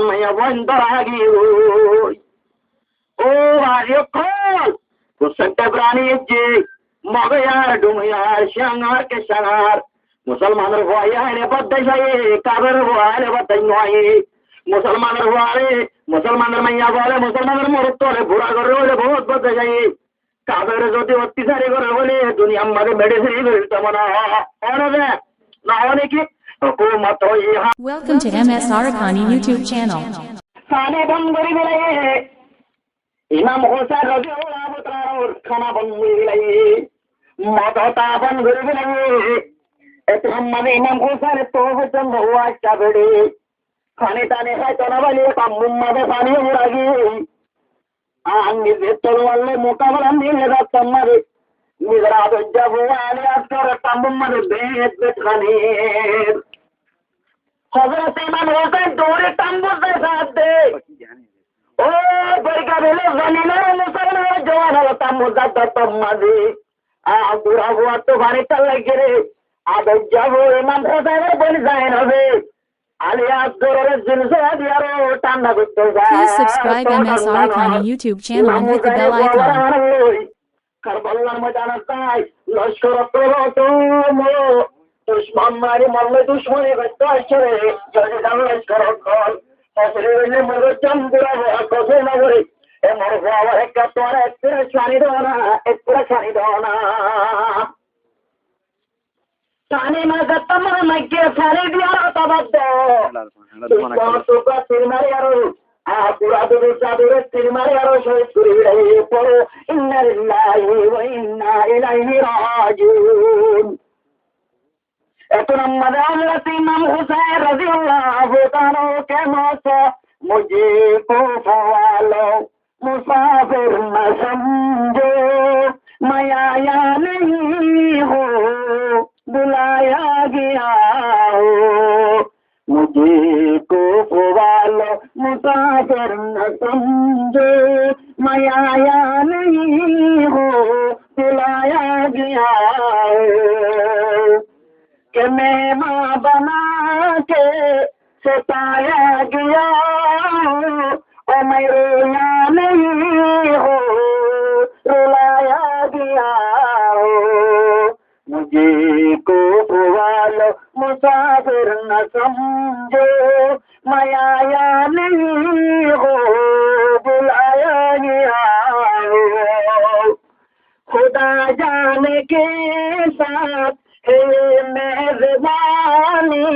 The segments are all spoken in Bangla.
মাইয়া বন্ধ রাগি ও ভাই কল কুসংটা প্রাণী যে মগয়ার ডুমিয়ার শ্যাঙার কে শ্যাঙার মুসলমানের ভয় আইনে বদ্ধ যায় কাবের ভয় বদ্ধ নয় মুসলমানের ভয় মুসলমানের মাইয়া বলে মুসলমানের মরত হলে বুড়া করে হলে বহুত বদ্ধ যায় কাবের যদি অত্যাচারী করে বলে দুনিয়া আমাদের মেডিসিন তেমন না অনেকে হুকুমত Welcome to MS Arakani YouTube channel. খানে বন্ধ করে দিলে ইমাম হোসেন রাদিয়াল্লাহু তাআলা খানা বন্ধ করে দিলে মদতা বন্ধ করে দিলে এত মানে ইমাম হোসেন তো হচ্ছেন হুয়া চাবড়ে খানে টানে হয় তো না বলে কামুম মাদে পানি উড়াগি আমি বেতল ওয়ালে মোকাবেলা নিয়ে যাচ্তাম মারে নিজের আদর যাবো আলী আজকার কামুম মাদে বেত খানে হযরত ইমাম হোসেন দৌড়ে তাম্বুর সাথ দে ও বরকা বেলে জানিনা মুসলমান জওয়ান হলো তাম্বুর দাদা মাঝে বুড়া বুড়া তো ভারী চাল লাগে রে আদর যাবো ইমাম হোসেনের বলি যায় না রে Please subscribe MS Arakani YouTube channel and hit the bell icon. Karballar ময়দানে তাই লস্কর দুশ্মন মারি মরলে দুশ্মনী ব্যস্ত আসরে যদি দাম লস্কর কল ফসলে বললে মরে চন্দ্রা কসে না করে এ মর বাবা একটা তোর একটু ছানি দাও না একটু ছানি দাও না Tani magatama magge sare diara tabaddo. Tuko tirmari aro. Apura duru sadure tirmari aro shoy suri rahi poro. Inna lillahi wa inna ilayhi rajiun. Eto namad Hazrat Imam Hussain radiyallahu ta'ala ke mausa mujhe ko fawalo musafir na samjho मैं आया नहीं हो बुलाया गया हो मुझे को वालो मुसाफिर न समझो मैं आया नहीं हो बुलाया गया हो कि मैं माँ बना के सताया गया और मैं रोया नहीं हो रुलाया गया हो मुझे को वालो मुसाफिर न समझो मैं आया नहीं हो बुलाया गया हो खुदा जाने के साथ है मेहरबानी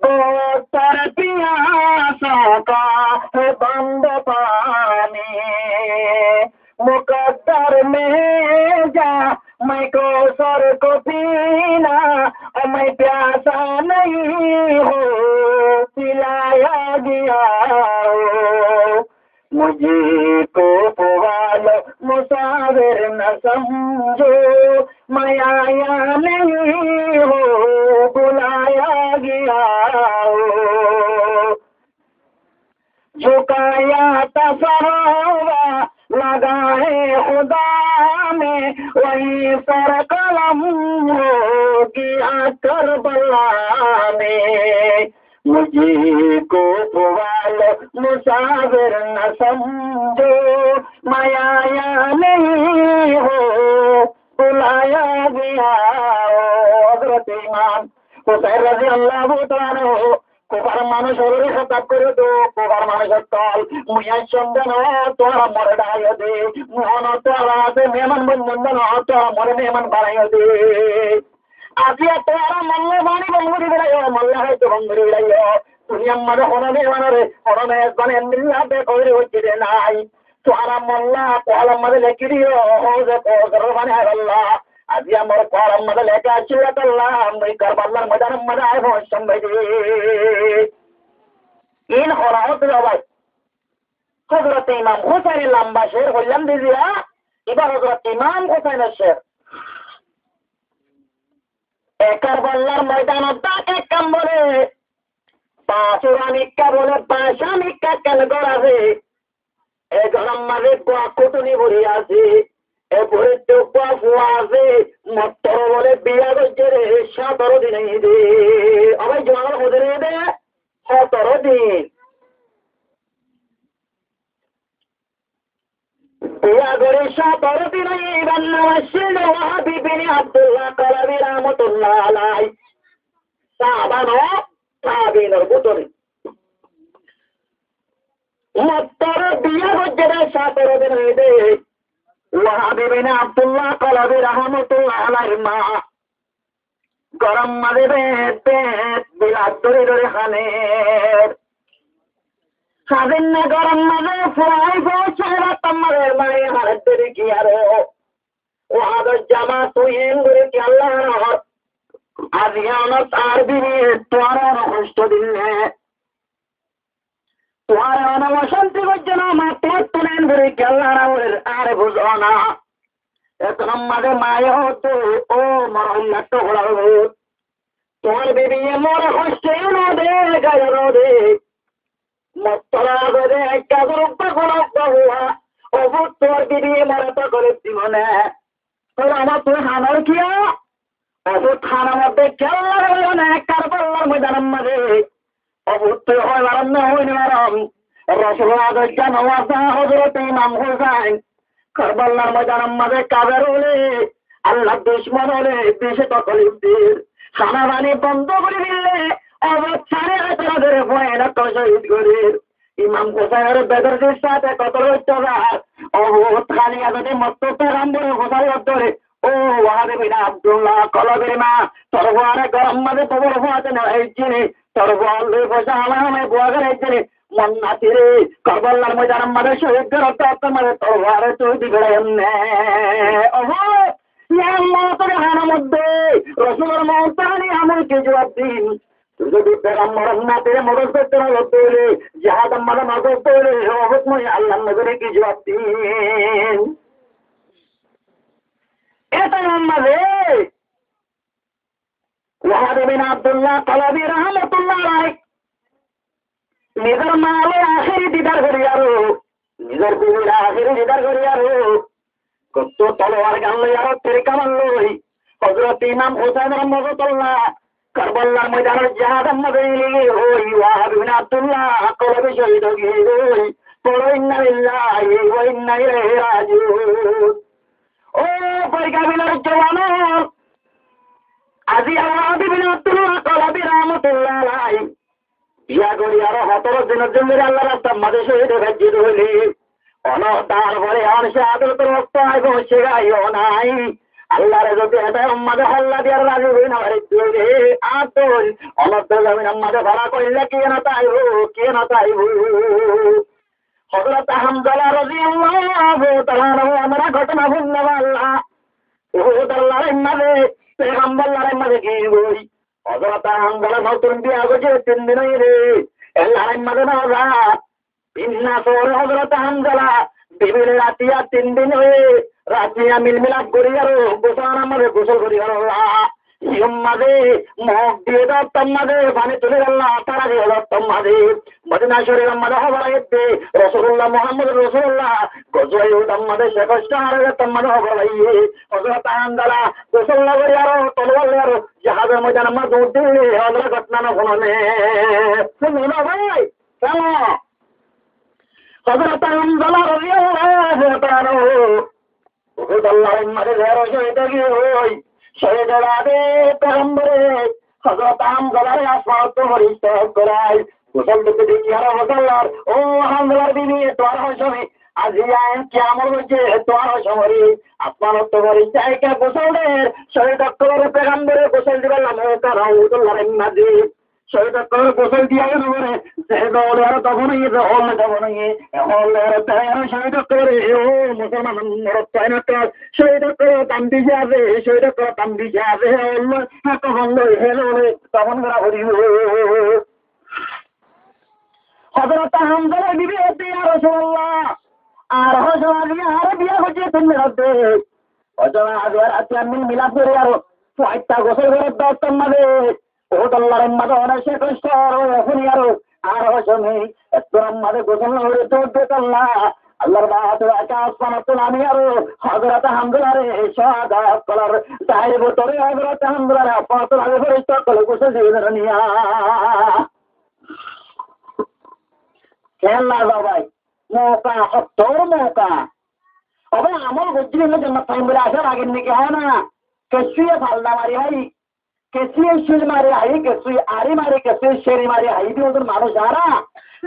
बहुत तरपियासों का है बंद पानी मुकद्दर में जा मैं को सर को पीना और मैं प्यासा नहीं हो पिलाया गया हो मुझे को वालो मुसाफिर न समझो मैं आया नहीं हो बुलाया गया हो झुकाया तसरवा लगाए खुदा में वही पर कलम हो गया करबला में मुझे को वालो मुसाफिर न समझो मैं आया नहीं हो बुलाया गया हो हज़रत इमाम हुसैन রাদিয়াল্লাহু তাআলা কোবার মানুষ হলে খতাব করে দো কোবার মানুষের তল মুয়া চন্দন তোরা মরে ডায় দে মোহন তোরা দে মেহমান বন্ধন তোরা মরে মেহমান বানায় দে আজিয়া তোরা মল্লা বাণী বঙ্গুরি বেড়াইও মল্লা হয়তো বঙ্গুরি বেড়াইও তুমি আমার হননে বানরে হননে বানে মিল্লা বে কইরে হচ্ছে রে নাই তোরা মল্লা তোরা মরে লেখি দিও যে তোর বানে আল্লাহ আজি আমার কলম মধ্যে লেখা ছিল আল্লাহ আমি কারবালার ময়দানের মধ্যে আয় সম্ভব ইন হরাত ভাই হযরত ইমাম হুসাইনের লম্বা শের বললাম দিদিয়া এবার হযরত ইমাম হুসাইনের শের কারবালার ময়দানত এক কাম বলে পাঁচুরানিকা বলে পাশানিকা কেন গড়াবে এ গরম মাঝে কুটুনি ভরি আছে এরপরে চোপা ফুয়াছে মত্তর বলে বিয়া করছে রে 17 দিন দে আবার জোয়ার হতে দে 17 দিন বিয়া করে 17 দিন ইবান নওয়াসিল ওয়াহাবি বিন আব্দুল্লাহ কলাবি রহমাতুল্লাহ আলাইহি সাহাবানো তাবিনের ভিতরে মাত্র বিয়া হচ্ছে 17 দিন হইতে ওয়াহাবি বিন আব্দুল্লাহ কলাবি রহমাতুল্লাহ আলাইহির মা গরম মাঝে বিলাস ধরে ধরে খানের স্বাধীন না গরম মাঝে ফুরাই পৌঁছায় তোমাদের বাড়ি হারের ধরে কি আরো ওহাদের জামা তুই ধরে কি আল্লাহ আজ তার বিয়ে তোমার কষ্ট দিলে তোমার অনবসন্তি করছে না মাত্র তুলেন ধরে কি আল্লাহ আর বুঝো না এখন আমাদের মায়ে হতো ও মরল্লা টুকরা তোমার বেবি মরে হচ্ছে নদে গায়ে রোদে মস্তরা করে একটা গ্রুপটা গরব্বা হুয়া অবুত তোর বেবি মরে তো করে জীবনে তোর আমার তুই হানার কিয়া অবুত খানার মধ্যে খেলা হইল না কারবাল্লার ময়দানের মাঝে অবুত তুই হয় বারাম না হইনি বারাম রসুল্লাহ নওয়াজা হজরত ইমাম হুসাইন কারবাল্লার ময়দানের মাঝে কাবের হলে আল্লাহ দুশ্মন হলে দেশে তকলিফদের খানা পানি বন্ধ করে দিলে অবস্থানে ধরে ভয়ানক শহীদ করে ইমাম হুসাইনের বেদরদের সাথে কত অত্যাচার অবুত খালিয়া যদি মস্ত পেগাম্বরে হুসাইন ধরে ও ওয়াহাবি বিন আব্দুল্লাহ কলবের মা তোর ভয়ানে গরম মাঝে খবর হওয়াতে না হয়েছিনি তোর বল বসে আমার বুয়াগার হয়েছিনি মন নাতি রে কারবাল্লার ময়দানের মাঝে শহীদদের রক্ত মাঝে তোর ভয়ারে চৌধি করে এমনে ওহো তোর হানার মধ্যে রসুলের মহতানি আমাকে জবাব দিন যদি পেগাম্বরের নাতিরে মদত করতে হলো তৈরি জাহাদ আমাদের মদত তৈরি অবসময় আল্লাহ নজরে কি জবাব দিন এটা আমাদের ওয়াহাবি বিন আব্দুল্লাহ কলাবি রহমাতুল্লাহ আলাইহি নিজের মালে আখেরি দিদার করি আরো নিজের বিবির আখেরি দিদার করি আরো কত তলোয়ার গান লই আরো তরিকা মান লই হযরত ইমাম হুসাইন রহমাতুল্লাহ কারবালার ময়দানের জাহাদ আমাদের হই ওয়াহাবি বিন আব্দুল্লাহ কলাবি শহীদ হই পড়ো ইন্না লিল্লাহি ওয়া ইন্না ইলাইহি রাজিউন ও পরিকাবিলার জওয়ানো আজি ওয়াহাবি বিন আব্দুল্লাহ কলাবি রহমাতুল্লাহ আলাইহি বিয়া করি আরো 17 দিনের জন্য আল্লাহ রাস্তার মাঝে শহীদ রাজ্যিত হইলি তারপরে আর সে আদলত রক্ত আইব সে গাইও নাই আল্লাহরে যদি এটা আমাদের হল্লা দিয়ে রাজি হই না রে আদল অনর্থ জমিন আমাদের ভাড়া করলে কে না তাইব হযরত হামজা রাদিয়াল্লাহু তাআলা আমরা ঘটনা ভুলনা আল্লাহ ওহদ আল্লাহর মাঝে পেগম্বরের মাঝে কি বই হযরত হামজা নতুন বিয়া হয়েছে 3 দিন রে আল্লাহর মাঝে না ইন্না সর হযরত হামজা বিবির রাতিয়া 3 দিন হয়ে রাতিয়া মিলমিলাপ করি আর গোসল আমাদের গোসল করি আর মাঝে মগ দিয়ে দাও তোমাদের পানি তুলে আল্লাহ তারা দিয়ে দাও তোমাদের মদিনা শরীফ আমাদের হবার এতে রসুল্লাহ মোহাম্মদ রসুল্লাহ গজওয়াই আমাদের শেখস্টার তোমাদের হবার ভাইয়ে হযরত হামজা গোসল না করি আর তলোয়ার আর জাহাজের ময়দান আমার দৌড় দিলে আমরা ঘটনা না শুনে শুনো ভাই চলো হযরত হামজা রাদিয়াল্লাহু তাআলা ওহদ আল্লাহর মাঝে ধরে শহীদ হই শহীদের আগে পেগম্বরে হযরত হামজার আসমাত পরিষ্ঠ করাই গোসল দিতে দেখি আর হযরত ও হামজার বিবি তোর হসমি আজিয়ান কিয়ামত হচ্ছে তোর হসমরি আসমানত পরিষ্ঠ কে গোসলের শহীদ করে পেগম্বরে গোসল দিবার নাম তার আল্লাহর মাঝে শহীদ করে গোসল দিয়া গেল করে যেহেতু আর তখন হল তখন হল তার শহীদ করে ও মুসলমান মরত পায় না তো শহীদ করে তাম্বি যাবে শহীদ করে তাম্বি যাবে হল তখন হেলো তখন করা হরি হযরত হামজা বিবি হতে ইয়া রাসূলুল্লাহ আর হযরত আর বিয়া হচ্ছে তুমি রাতে হযরত আজওয়ার আতিয়ান মিলাপ করে আর ফাইটা গোসল করে দাও তোমাদের ওহদ আল্লাহর মাঝে অনেক সে কষ্ট এখন আর হসমি তোর মাঝে গোসল না হলে তোর আল্লাহ আল্লাহর বাহাদুর আসমানত আমি আর হযরত হামজা রে শাহাদাত করার সাহেব তোরে হযরত হামজা রে আসমানত আগে ফেরেশতা কলে গোসল দিয়ে নিয়া খেলা ভাই মৌকা সত্তর মৌকা তবে আমল বুঝছি হলে জন্য টাইম বলে আসার আগের নাকি হয় না কেসুয়ে ফালদা মারি হাই কেসুয়ে সুর মারি হাই কেসুই আরি মারি কেসুই শেরি মারি হাই দিয়ে ওদের মানুষ যারা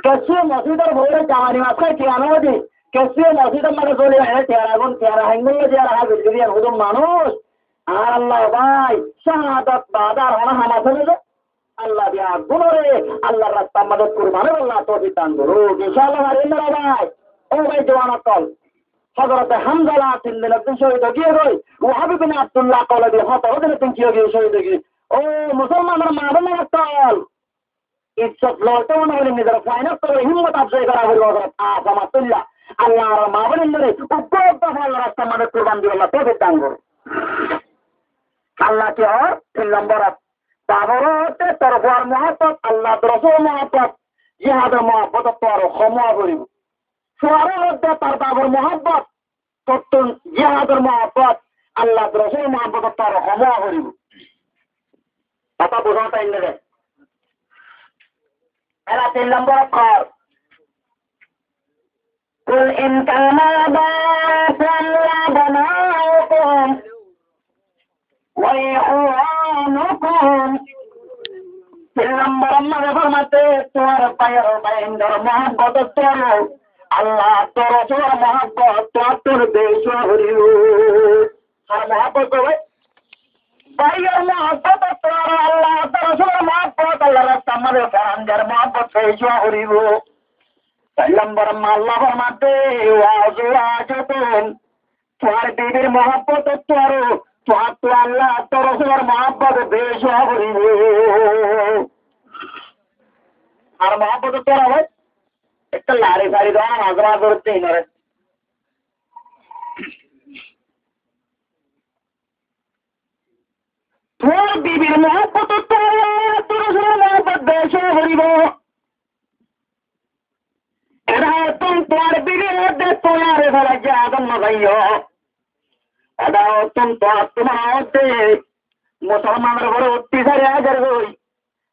কেসুয়ে মসজিদের বইরে জামানি মাথায় ঠিয়ানো দি কেসুয়ে মসজিদের মানে চলে হয় টেরাগুন টেরা হাইঙ্গুল যে রাহা বিদ্যুৎ ওদের মানুষ আর আল্লাহ ভাই শাহাদাত বাদার হনা হামা ফেলে যায় আল্লাহ দিয়া গুণরে আল্লাহর রাস্তা মদত করবানে আল্লাহ তৌফিক দান করুক ইনশাআল্লাহ আর ইন্দ্র ভাই ও ভাই জওয়ান কল হযরত হামজালা তিনদিন দিন শহীদ গিয়ে গই ওয়াহাব বিন আব্দুল্লাহ কলে দিয়ে হত দিন তিন কি গিয়ে শহীদ গিয়ে ও মুসলমানের মাদনা কল ইজ্জত লয়তো না বলে নিজের ফাইনাস করে হিম্মত আফজাই করা হলো হযরত আফামাতুল্লাহ আল্লাহর মাবরিন্দরে উপযুক্ত আল্লাহর রাস্তা মদত করবান দিয়ে আল্লাহ তৌফিক দান করুক আল্লাহ কি আর 3 নম্বর তাবরতে তরফার মহব্বত আল্লাহ রসুল মহব্বত জিহাদের মহব্বত তোর ক্ষমা করিব সোয়ারের মধ্যে তার বাবর মহব্বত তত্তন জিহাদের মহব্বত আল্লাহ রসুল মহব্বত তোর ক্ষমা করিব কথা বোঝাটা এনে দেয় এরা 3 নম্বর কর قل إن كان آباؤكم وأبناؤكم وإخوانكم ফরমাতে তোর পায়ের বাইন্দর মহব্বত তোর আল্লাহ তোর তোর মহব্বত তোর দেশ হরিও আর মহব্বত হবে বাইয়ের মহব্বত তোর আল্লাহ তোর তোর মহব্বত আল্লাহ রাস্তা আমাদের ফরানদের মহব্বত দেশ হরিও 4 নম্বর আল্লাহ ফরমাতে ওয়াজুরাজুতুম তোর বিবির মহব্বত তোর তো আল্লাহ তোর তোর মহব্বত দেশ হরিও আর মহব্বত তোর হবে একটা লারি ফারি দেওয়া মাঝে মাঝে হচ্ছে ইনারে তোর বিবির মহব্বত তোর মহব্বত দেশ হরিব এটা তোমার বিবির মধ্যে তোমার ফেলা যে আদম মাইও এটা তোমার মধ্যে মুসলমানের ঘরে অত্যাচারে হাজার হই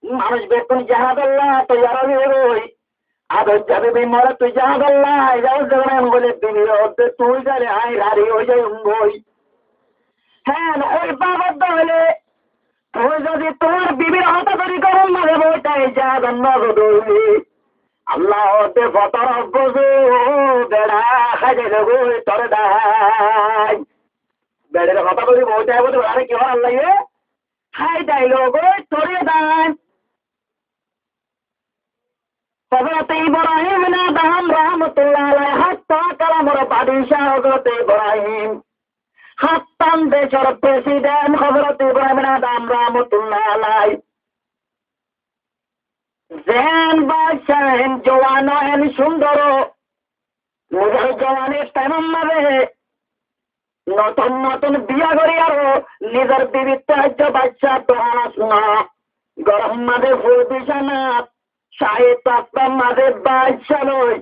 মানুষ বেতন জাহাদাল্লাহ তুই আরো হই আদর যাবে মরে তুই জাহাদাল্লাহ যাও যাবেন বলে বিবির মধ্যে তুই যারে আই রারি হয়ে যাই বই হ্যাঁ ওই বাবার হলে তুই যদি তোমার বিবির হাতে তৈরি করুন মাঝে বইটাই জাহাদান নগদলি আল্লাহ ফতর বসু বেড়া খাইতে দেবো তরে দাই বেড়ের কথা বলি বইটাই বলতে আরে কি হয় আল্লাহ হাই ডাইলগ তরে দান হযরত ইব্রাহিম নাদাম রাহমাতুল্লাহ আলাইহি হাত্তা কালামর বাদশাহ হযরত ইব্রাহিম হাত্তান দেশের প্রেসিডেন্ট হযরত ইব্রাহিম নাদাম রাহমাতুল্লাহ আলাইহি জেন বাদশাহ জওয়ান এন সুন্দর নিজের জওয়ানের তেমন ভাবে নতুন নতুন বিয়া করি আরো নিজের বিবির রাজ্য বাদশাহ তোহানা শোনা গরম মাঝে ফুল বিছানা সাহিত্য আসলাম মাঝে বাদশাহ লই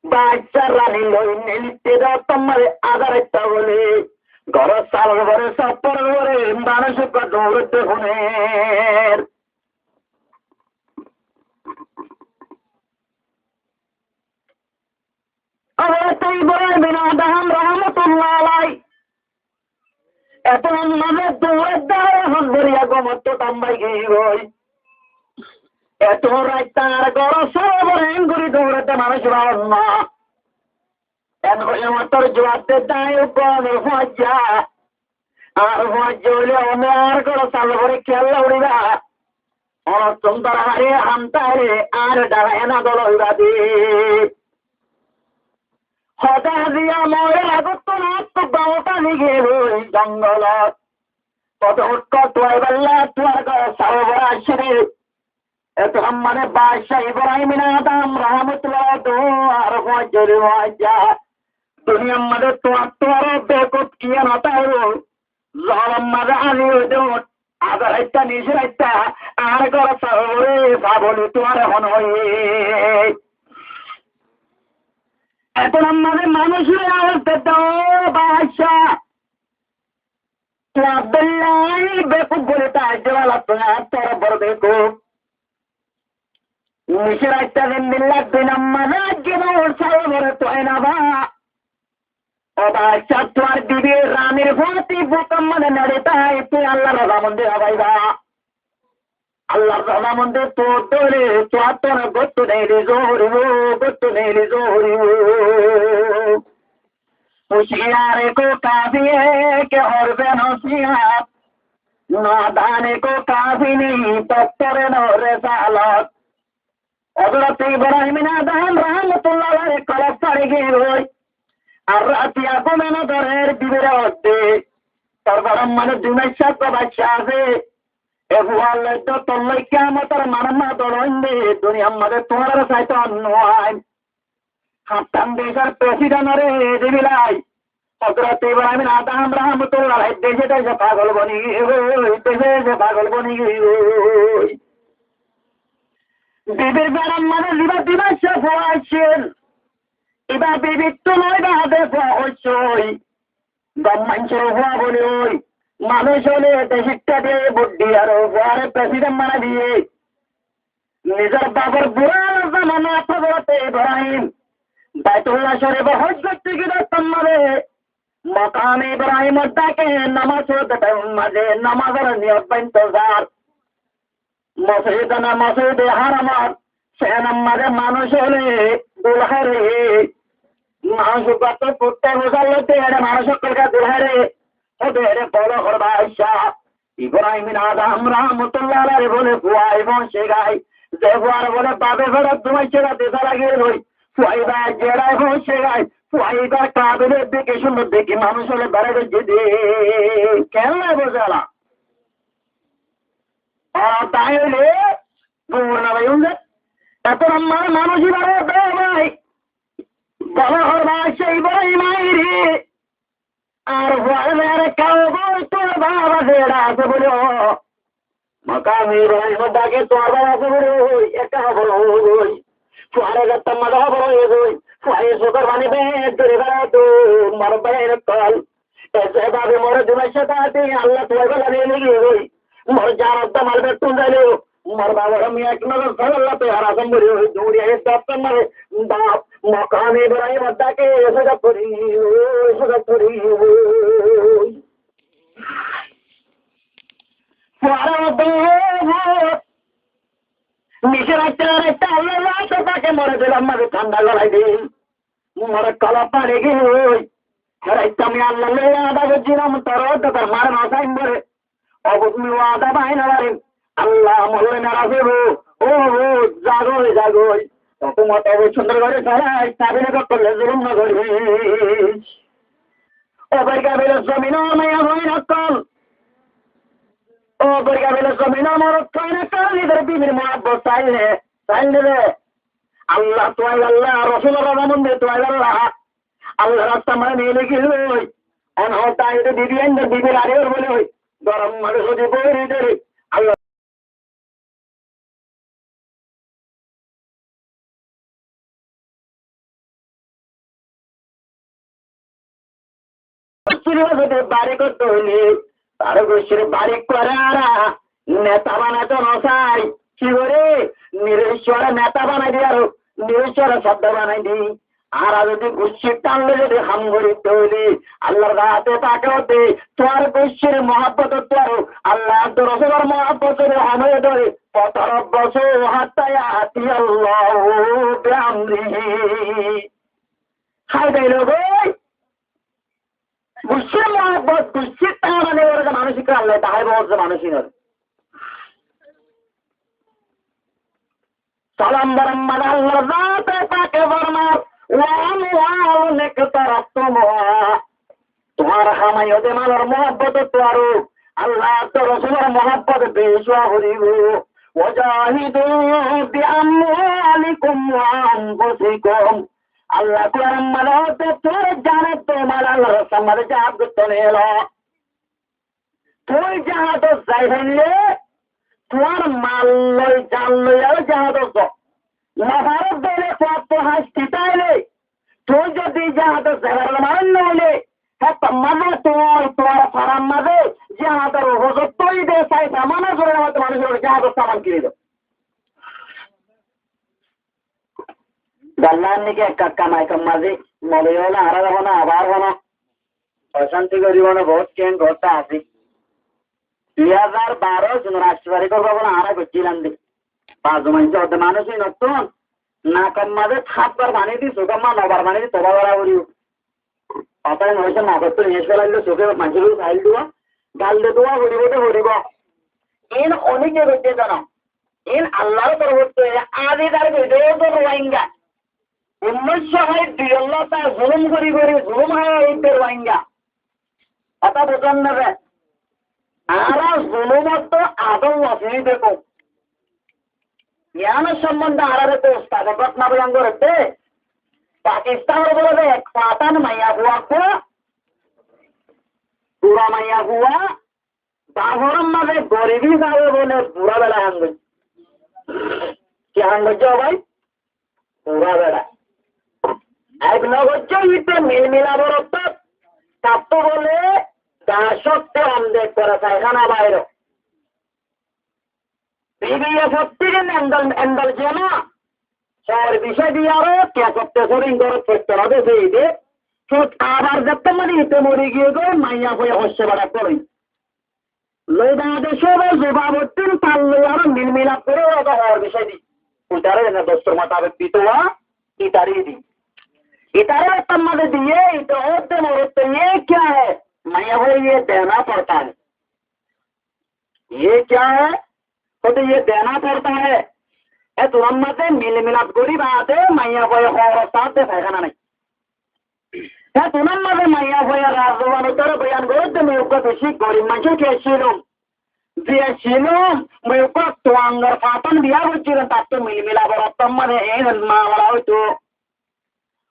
বাদশাহ রানী লই নীলিতে তোমার আধার একটা বলে ঘর সাল ঘরে সপর ঘরে মানুষ দৌড়তে শুনের ইব্রাহিম আদম রাহমাতুল্লাহ আলাইহি এত মাঝে দৌড়ে দাঁড়ে হজরিয়া গমত তাম্বাই গই এত রাইতার গড় সবরেন গুড়ি দৌড়াতে মানুষ না এন করে মাত্র জোয়াতে দায় কোন হজ্জা আর হজ্জ হইলে অনেক গড় সাল ভরে খেলা উড়িবা অন সুন্দর হারে হামতারে আর ডাড়ায় না দল উড়া দি হজা দিয়া মরে আগত না তো বাউটা নিগে হই জঙ্গলত কত কত বেলা তোর গড় সাল ভরা আসবে এত মানে বাদশাহ ইব্রাহিম আদম রাহমাতুল্লাহ দো আর হজ্জের হজ্জা দুনিয়ার মধ্যে তোর বেকুব কিয়া না তাইরো জলম মাঝে আনি দো আদার একটা নিচে একটা আর গড় সালে বাবলি তোর হন হয়ে এত মানে মানুষের আওয়াজতে দাও বাদশাহ তো আব্দুল্লাহ বেকুব বলে তাই দেওয়ালা তোর বড় বেকুব নিচের একটা দিন মিল্লাত দিন আম্মা রাজ্যে ওর সাল ভরে তো না বা ও আচ্ছা তোমার বিবির রানীর ভর্তি বোকাম মানে নাড়ে তাই তুই আল্লাহ রাজা মন্দির হবাইবা আল্লাহর রাজা মন্দির তোর দৌড়ে তোর তোর গত্তু নেই জোহরিব গত্তু নেই জোহরিব হুশিয়ারে को काफी है कि और नसीहत नादाने को काफी नहीं पत्थर नो रसालत हजरत इब्राहिम आदम रहमतुल्लाह अलैहि कलब पड़े गए আর রাতিয়া গোমেনা ধরের দিবের হচ্ছে তারপর মানে দুনিয়ার সব বাচ্চা আছে এগুয়াল তো তল্লাই কিয়ামতের মানমা দলন্দে দুনিয়া আমাদের তোমার সাইতে নয় হাতাম দেশের প্রেসিডেন্টরে দিবিলাই হযরত ইব্রাহিম আদম রাহমাতুল্লাহ আলাইহি দেশে পাগল বনি দেশে পাগল বনি বিবির গরম মানে দিবা সব হয়েছেন এবার বিবিত্ব নয় বা দেখো হচ্ছই গম্মাঞ্চের হওয়া বলে ওই মানুষ হলে শিক্ষা দিয়ে বুদ্ধি আর ওয়ারে প্রেসিডেন্ট মানা দিয়ে নিজের বাবার বুড়া জামানা হযরত ইব্রাহিম বাইতুল্লাহ শরীফে হজ করতে গিয়ে সম্মানে মাকাম ইব্রাহিম তাকে নামাজ পড়তে মাঝে নামাজের নিয়ত ইন্তজার মসজিদে হারামাত সে নামাজে মানুষ হলে দুলহারে মানুষ কত করতে বসাইতে এটা মানুষ কলকা দুলহারে ওদের বড় করবা আইসা ইব্রাহিম আদম রাহমাতুল্লাহ আলাইহি বলে ফুয়াই বংশে গাই যে ফুয়ার বলে বাবে ঘরে তোমায় ছেড়া দেশা লাগিয়ে রই ফুয়াইবা জেড়াই বংশে গাই ফুয়াইবা কাবিলের দিকে সুন্দর দেখি মানুষ হলে বেড়ে যেতে কেন বোঝালা তাই হলে না ভাই এত আমার মানুষই বাড়ে ভাই বড় হবা সেই বই মাইরে আর ভয়ের কাউ তোর বাবা দেড়া আছে বলে মাকামি রহিম ডাকে তোর বাবা আছে বলে একা বলো ওই ফুয়ারে গেতাম মাদা বলো ওই ফুয়ারে সুতর বানি বেদ ধরে বেড়াতো মর বাইরে কল এসে ভাবে মরে দিনের সাথে আল্লাহ তোর বেলা নিয়ে গিয়ে ওই মর জানার তো মারবে টুন যাইলেও মর বাবার আমি এক নজর আল্লাহ তো আর আসম বলি ওই দৌড়িয়ে এসে মারে বাপ মকান ইব্রাহিম ডাকে এসে করি নিচে রাখতে আল্লাহ তাকে মরে দিলাম মাঝে ঠান্ডা গলাই দিন মরে কলা পাড়ে গিয়ে ওই আমি আল্লাহ আদা করছিলাম তোর মার মাথায় মরে অবশ্য আদা বাহিনা বাড়ি আল্লাহ মরে নারাজ ও জাগোই তোমার তবে সুন্দর করে চালাই কাবিনে করলে জুলুম না করবি ও বর্গা বেলে জমিন মায়া হই না কল ও বর্গা বেলে জমিন আমার কয় না কল এদের বিবির মহাব্বত চাইলে রে আল্লাহ তোয়াই আল্লাহ রসুলের রামন্দে তোয়াই আল্লাহ রাস্তা মানে নিয়ে লিখি হই অনহতা এটা দিদি আইন দিদির আরে বলে হই গরম মানে যদি বই ধরে আল্লাহ বাড়ি করতে হইলে তার গোষ্ঠীর বাড়ি করে নেতা বানাতে নসাই কি করে নিরেশ্বর নেতা বানাই দি আর নিরেশ্বর শব্দ বানাই দি আর যদি গোষ্ঠীর টানলে যদি হাম করিতে হইলে আল্লাহর রাতে তাকে হতে তোর গোষ্ঠীর মহাব্বত তোর আল্লাহ তোর রসবার মহাব্বত হামে ধরে পতর বসো হাতায় হাতি আল্লাহ হাই দিল গো গোষ্ঠীর মহাব্বত গোষ্ঠীর টাকা মানে ওরা যে মানসিক আল্লাহ তাহাই বলছে মানসিক সালাম বরম্মান আল্লাহ রাতে তাকে বরমার অনেক তরফ তোমার হামাই ওদে মালার মহাব্বত তোয়ারো আল্লাহ তো রসুলের মহাব্বত বেশা হরিব ওয়াজাহিদু বিআমওয়ালিকুম ওয়া আনফুসিকুম আল্লাহ কোরআন মানতে তোর জানে তোমার আল্লাহ সম্মানে জাহাজ করতে এলো তুই জাহাজ যাই হইলে তোমার মাল লই জাল লই আর জাহাজ মহারত দিলে কত হাসতি তাইলে তুই যদি জাহাজ জাগার মান হইলে হ্যাঁ মাঝে তোমার ফারাম মাঝে জাহাজের হজর তুই দে চাই সামানা করে হয়তো মানুষের জাহাজের সামান কিনে দেব গল্লার নিকে কামাই কামাজি মনে হলো আরা যাব না আবার হলো অশান্তি জীবনে বহুত কেন ঘরটা আছে 2012 জন রাষ্ট্রবাড়ি করবো বলে আমরা করছিলাম দি 5 মাইন অর্ধ মানুষই নতুন না কম্মাদের 7 বার বানিয়ে দিই সুকম্মা 9 বার বানিয়ে দিই তোবা বলা করি অতায় নয়সে নগদ তো নিয়ে ফেলাইলে চোখে মানুষের খাইল দেওয়া গাল দিয়ে দেওয়া হরিব এন অনেকে করতে জানো এন আল্লাহর পরবর্তী আদি তার ভিডিও তো রোহিঙ্গা 1902 আল্লাহ তা জুলুম করি জুলুম হয় এইদের রোহিঙ্গা কথা বোঝান নেবে আরা জুলুমত আদৌ আসেনি দেখো জ্ঞানের সম্বন্ধে আরারে তো ওস্তাদ ঘটনা বয়ান করতে পাকিস্তানের বলে এক পাতান মাইয়া হুয়া পুরা মাইয়া হুয়া বাহরম মাঝে গরিবী যাবে বলে বুড়া বেলা হাঙ্গ কি হাঙ্গ ভাই পুরা বেলা এক নগর ইতে মিলমিলা বরত তাপ্ত বলে দাসত্বে অন্দেক করে পায়খানা বাইর বিবিএফ থেকে এন্ডল জেনা শহর বিষয় দিয়ে আরো কে করতে সরিং করে চেষ্টা হবে সেই দে আবার দেখতে মানে ইতে মরে গিয়ে গো মাইয়া হয়ে হস্য বাড়া করি লইবাদেশে জবাবত্তিন পারলে আরো মিলমিলাপ করে ওটা হওয়ার বিষয় দিই উল্টারে না দোস্তর মোতাবেক দিতোয়া ইতারি দি इतारे तम्मद दिए तो होते मोरते ये क्या है मैं वो ये देना पड़ता है ये क्या है तो ये देना पड़ता है ए तुरम्मते मिल मिलाप गोरी बात है मैया वो और साथ से फैसला नहीं है तुरम्मते मैया वो राजवान उतर बयान गोते मैं ऊपर किसी गोरी मंचो के शिलों दिया शिलों मैं ऊपर तो अंगर फाटन दिया वो चिरन ताप तो मिल मिलाप और तम्मद है मावला हो तो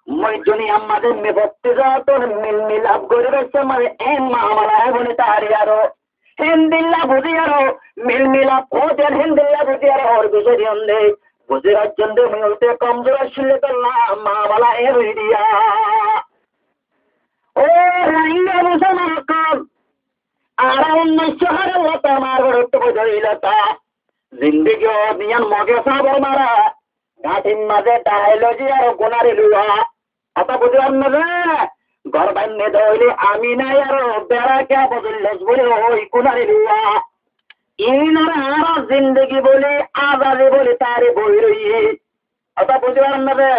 मैं दुनिया मदद में भक्ति जातो मिल अब गोरबे मरे एन मामला है बोले तारियारो हिंदिल्ला बुझियारो मिल अब होते हिंदिल्ला बुझियारो और बिजरी अंदे बुझिरा जंदे मिलते कमजोर शिले तो ना मामला है विडिया ओ रंगा मुसलमान काम आराम में शहर लता मार तो बजैलता जिंदगी और नियन मगे साबर मारा घाटिन मजे डायलॉजी और गुनारे लुआ आता बुझार नजे घर बान्ने दौले आमी নাই আর বেড়া কে বদলস বলে ওই গুনারে লুয়া ইনার আর জিন্দেগি বলে আজাদে বলে তারে বই রইয়ে आता বুঝার নবে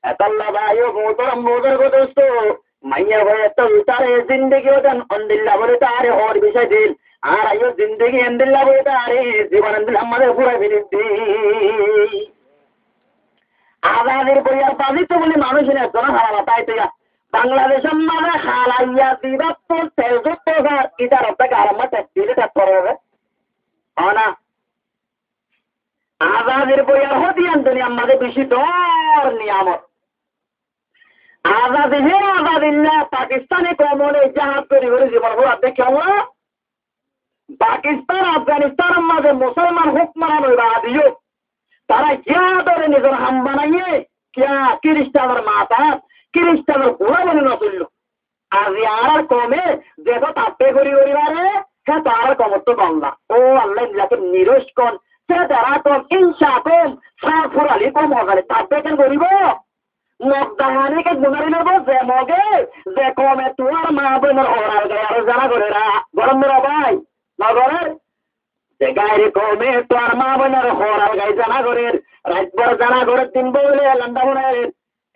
আল্লাহ ভাইও মোতরম মোদের গো দোস্ত মাইয়া হয়ে তো তারে জিন্দেগি ওদন আলহামদুলিল্লাহ বলে তারে ওর বিষয় দিন আর আইও জিন্দেগি আলহামদুলিল্লাহ বলে তারে জীবন আলহামদুলিল্লাহ আমাদের পুরো বিরতি আজাদের বইয়ার পাবি তো বলে মানুষের একজন হারালা তাই তো বাংলাদেশের মানে হারাইয়া দিবা তো তেজুত ইটার থেকে আরম্ভ দিলে ট্যাপ করবে না আজাদের বইয়ার হতিয়ান দুনিয়া আমাদের বেশি তোর নিয়ামত আজাদি হে আজাদিল্লা পাকিস্তানে কমনে জাহাজ তৈরি করে জীবন ভরা দেখে পাকিস্তান আফগানিস্তানের মাঝে মুসলমান হুকমান দিও তারা যা ধরে নিজের হাম বানাইয়ে क्या খ্রিস্টানের মাথা খ্রিস্টানের ঘোড়া বলে না চলল আজ আর কমে দেখো তাপে করি করিবারে হ্যাঁ তার কমর তো কম না ও আল্লাহ যাকে নিরস কন সে তারা কম ইনসা কম সাফুরালি কম হবে তাপে কেন করিব মগদাহানিকে গুনারি নেব যে মগে যে কমে তোমার মা বোনের হরার গায়ে আরো জানা করে রা গরম মেরা ভাই নগরের গায়ের কমে তোর মা বোনের হরাল গায়ে জানা করে রাতভর জানা করে দিন বলে লন্ডা মনে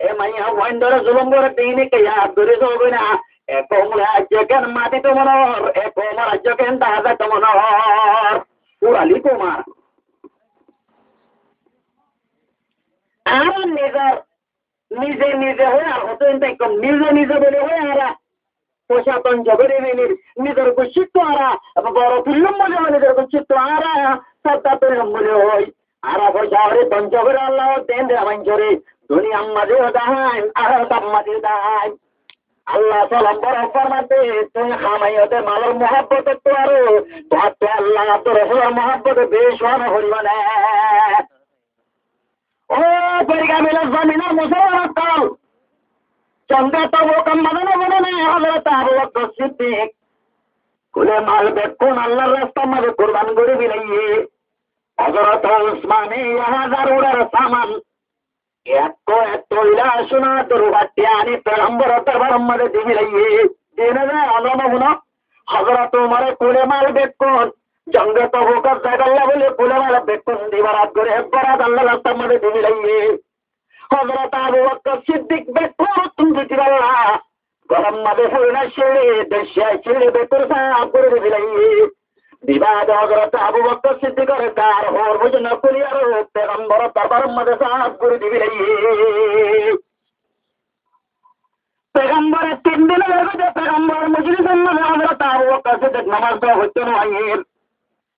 এ মাইয়া ওয়াইন ধরে জুলুম করে দিনে কে হাত ধরে চলবে না এ কম রাজ্য কেন মাটি তো মনোর এ কম রাজ্য কেন তাহাজা তো মনোর পুরালি কুমার আর নিজে নিজে হয়ে আর হতো কম নিজে নিজে বলে হয়ে আরা পোশাকন জগরে মিলির নিজের গুছিত আরা বড় ফিল্ম মনে হয় নিজের গুছিত আরা সত্তা মনে হয় আরা শহরে পঞ্চগড় আল্লাহ তেন রামাঞ্চরে দুনিয়া মাঝে দাহান আর তাম্মাদি দাহান আল্লাহ সালাম বড় ফরমাতে তুই হামাইতে মালের মহব্বত তো আরো তো আল্লাহ তোর রসুলের মহব্বত বেশ হরিবা না ও পরিগা মিলে জমিনের মুসলমান কাল চন্দ্র তো ও কম্মাদানো মনে নেই হযরত আবু বকর সিদ্দিক কুলে মাল বেকুন আল্লাহর রাস্তা মাঝে কুরবান করে বিলাইয়ে হযরত উসমানে হাজার উড়ার সামান এক ইলা শোনা তোর বাটিয়ানি পেগম্বর দরবার মধ্যে দিবিলাইয়ে এনে যায় আলাদা হলো হজরত উমরে কুলে মাল বেকুন জঙ্গে তো হুকর জায়গা বলে কুলে মাল বেকুন দিবারাত করে একবারাত আল্লাহ রাস্তার মধ্যে দিবি লাইয়ে হজরত আবু বকর সিদ্দিক বেকুন তুমি দিবাল্লা গরম মাঝে ফুলে ছেড়ে দেশে ছেড়ে বেকুর সাপ করে দিবি লাইয়ে বিবাদ হজরত আবু বকর সিদ্দিকের কার হর বুঝনা কুলিয়ার পেগম্বর দরবার মধ্যে সাপ করে দিবি লাইয়ে পেগম্বরের 3 দিনের মধ্যে পেগম্বর মজলিসের মধ্যে হযরত আবু বকর সিদ্দিক নামাজ পড়া হতো না আইয়ের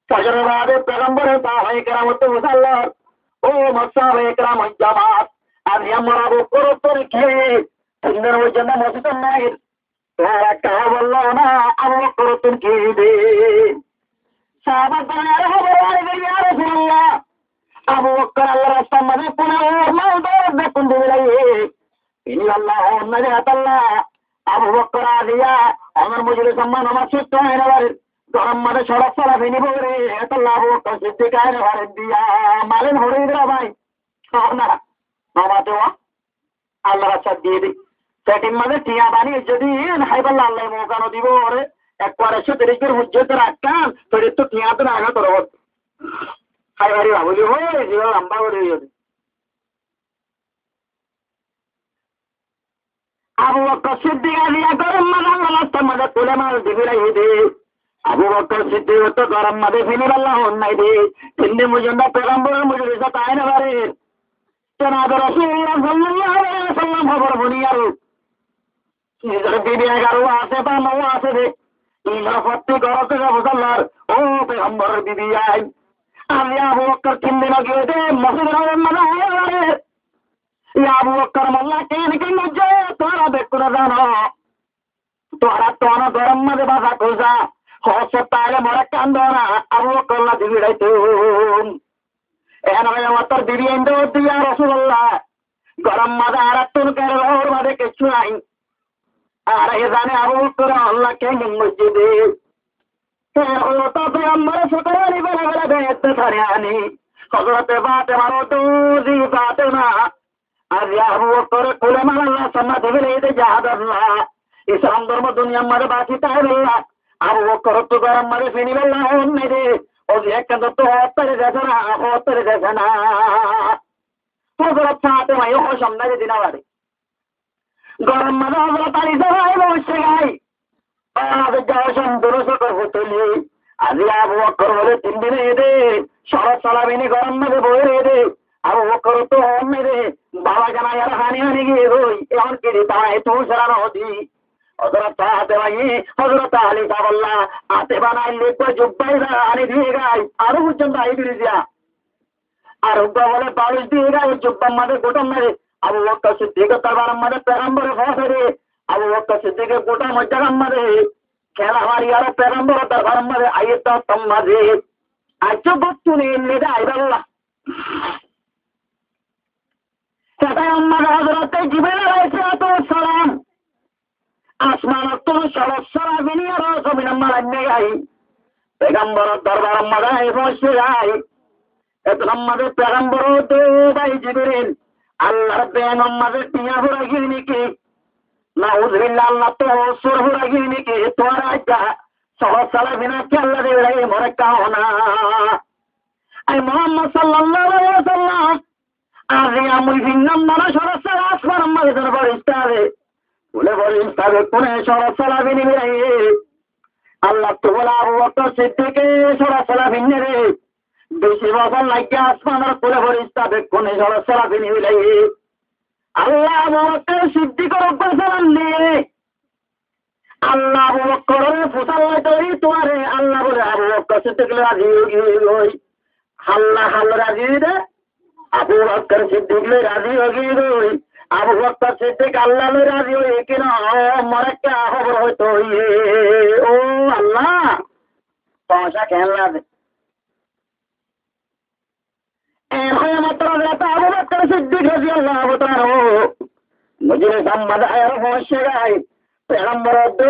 ফজরের বাদে পেগম্বরের সাহাবায়ে কেরাম হতো মুসাল্লার ও মুসাহাবায়ে কেরাম জামাত আর আমরা আবু বকর খেয়ে 3 দিনের মধ্যে মসজিদের নাই তারা কাহ বললো না আবু বকর তুমি কি দে সাহাবা বললেন ইয়া রাসূলুল্লাহ আবু বকর আল্লাহর রাস্তার মধ্যে কোন মাল দৌড় দেখুন দিলাইয়ে ইনি আল্লাহ নবী আল্লাহ আবু বকর আলিয়া আমার মুজরে সম্মান আমার ছোট্ট এবার গরম মাঠে সড়ক চলা ফেনি বলে আল্লাহ আবু বকর সিদ্দিক আইনে ভারে দিয়া মালেন হরে দিরা ভাই না মামাতে আল্লাহ রাস্তা দিয়ে দি সেটিং মাঝে টিয়া বানিয়ে যদি হাইবাল্লা আল্লাহ মৌকানো দিব ওরে একবার 130 হুজ্জত রাখতাম তোর তো টিয়া তো আগা তোর হাই হারি বাবুলি হয়ে জীবন লম্বা করে দিয়ে আবু বকর সিদ্দিক আলিয়া গরম মাঝে আল্লাহ রাস্তার মাঝে তুলে মাল দিবি রাই দে আবু বকর সিদ্দিক তো গরম মাঝে ফিনির আল্লাহ নাই দে তিন্নি মুজন্না পেগম্বরের মুজরে সাথে আইনে পারে জনাব রাসূলুল্লাহ সাল্লাল্লাহু আলাইহি ওয়াসাল্লাম খবর বুনিয়ার নিজের বিবি 11 আছে বা 9 আছে রে ইলা ফত্তি করতে মুসাল্লার ও পেগম্বরের বিবি আই আমি আবু বকর তিন্নি লাগিয়ে দে মসজিদের মধ্যে আইনে আবু বকর মোল্লা কেন মুঝে তোরা বেকুন জানো তোরা তো না গরম মাঝে বাসা খোঁজা হসপিটালে মরে কান্দনা আবু বকর না দিবি রাইতো এখানে আমার তোর দিবি এন্ড দিয়া রাসূলুল্লাহ গরম মাঝে আর তুন করে ওর মাঝে কিছু নাই আর এ জানে আবু বকর আল্লাহ কেন মসজিদে ও তো পেগম্বর সকালে বেলা বেলা বেতে ধরে আনি হযরত ফাতেমা তো জি ফাতেমা আর আবু বকর কুলে মাল্লা সমাজ দিলে এই জাহাদ আল্লাহ ইসলাম ধর্ম দুনিয়ার মাঝে বাকি তাই আল্লাহ আবু বকর তো গরম মাঝে ফিনি আল্লাহ অন্য দে ও যে একটা তো হত্যারে দেখে না হযরত ফাতেমা এই সামনে দিনা বাড়ি গরম মাঝে হযরত আলী সবাই বসে গাই আর যাও সন্তোষ হতলি আজ আবু বকর বলে 3 দিনে দে শরৎ চালাবিনি গরম মাঝে বয়ে দে আবু বকর তো অন্য দে বাবা জানা यार হানি গিয়ে রই এখন কি তাই তুই সারা নদী হযরত ফাতেমা হযরত আলী সাল্লাল্লাহ আতে বানাই লেপ জুব্বাই আনি দিয়ে গাই আরো পর্যন্ত আই দিয়ে যা আর উবা বলে বালিশ দিয়ে গাই জুব্বার মাঝে গোটা মারে আবু বকর সিদ্দিক দরবার মাঝে পেগম্বরের ফাঁসে আবু বকর সিদ্দিক গোটা মজ্জাগাম মাঝে খেলা মারি আর পেগম্বরের দরবার মাঝে আইতা তম মাঝে আজও বস্তু নিয়ে নেদা আইবাল্লাহ সেটাই আমার হযরত জিবরাইল আলাইহিস সালাম আসমান তো সরসরা বিনিয়ার কবিন মালান্নে গাই পেগম্বর দরবার মাঝে বসে গাই এত আমাদের পেগম্বর তো ভাই জিবরাইল আল্লাহর পেগম্বর মাঝে টিয়া ভরা গিনি কি নাউযুবিল্লাহ আল্লাহ তো সুর ভরা গিনি কি তোরা যা সরসরা বিনা কি আল্লাহ দে রে মরে কাওনা আই মুহাম্মদ সাল্লাল্লাহু আলাইহি ওয়াসাল্লাম আজি আমুই ভিন্নাম মানা সরসরা আসমান মাঝে দরবার ইস্তাবে বলে বলেন তবে কোনে সরসলা বিনি রে আল্লাহ তো বলা আবু বকর সিদ্দিকে সরসলা বিনি রে বেশি বছর লাগিয়া আসমানের কোলে বলিস তবে কোনে সরসলা বিনি রে আল্লাহ আবু বকর সিদ্দিকের উপর সালাম দিয়ে আল্লাহ আবু বকরের ফুসাল্লাই তৈরি তোমারে আল্লাহ বলে আবু বকর সিদ্দিক রাজি হই আল্লাহ আল্লাহ রাজি রে আবু বকর সিদ্দিক রাজি হই আবু বকর সিদ্দিক আল্লাহ রাজি হয়ে কিনা মরে কে খবর হইতো ও আল্লাহ পয়সা খেলা দে এখন মাত্র আবু বকর সিদ্দিক রাজি আল্লাহ মুঝে সম্মদ আয়ার পৌঁছে গাই পেগম্বর তো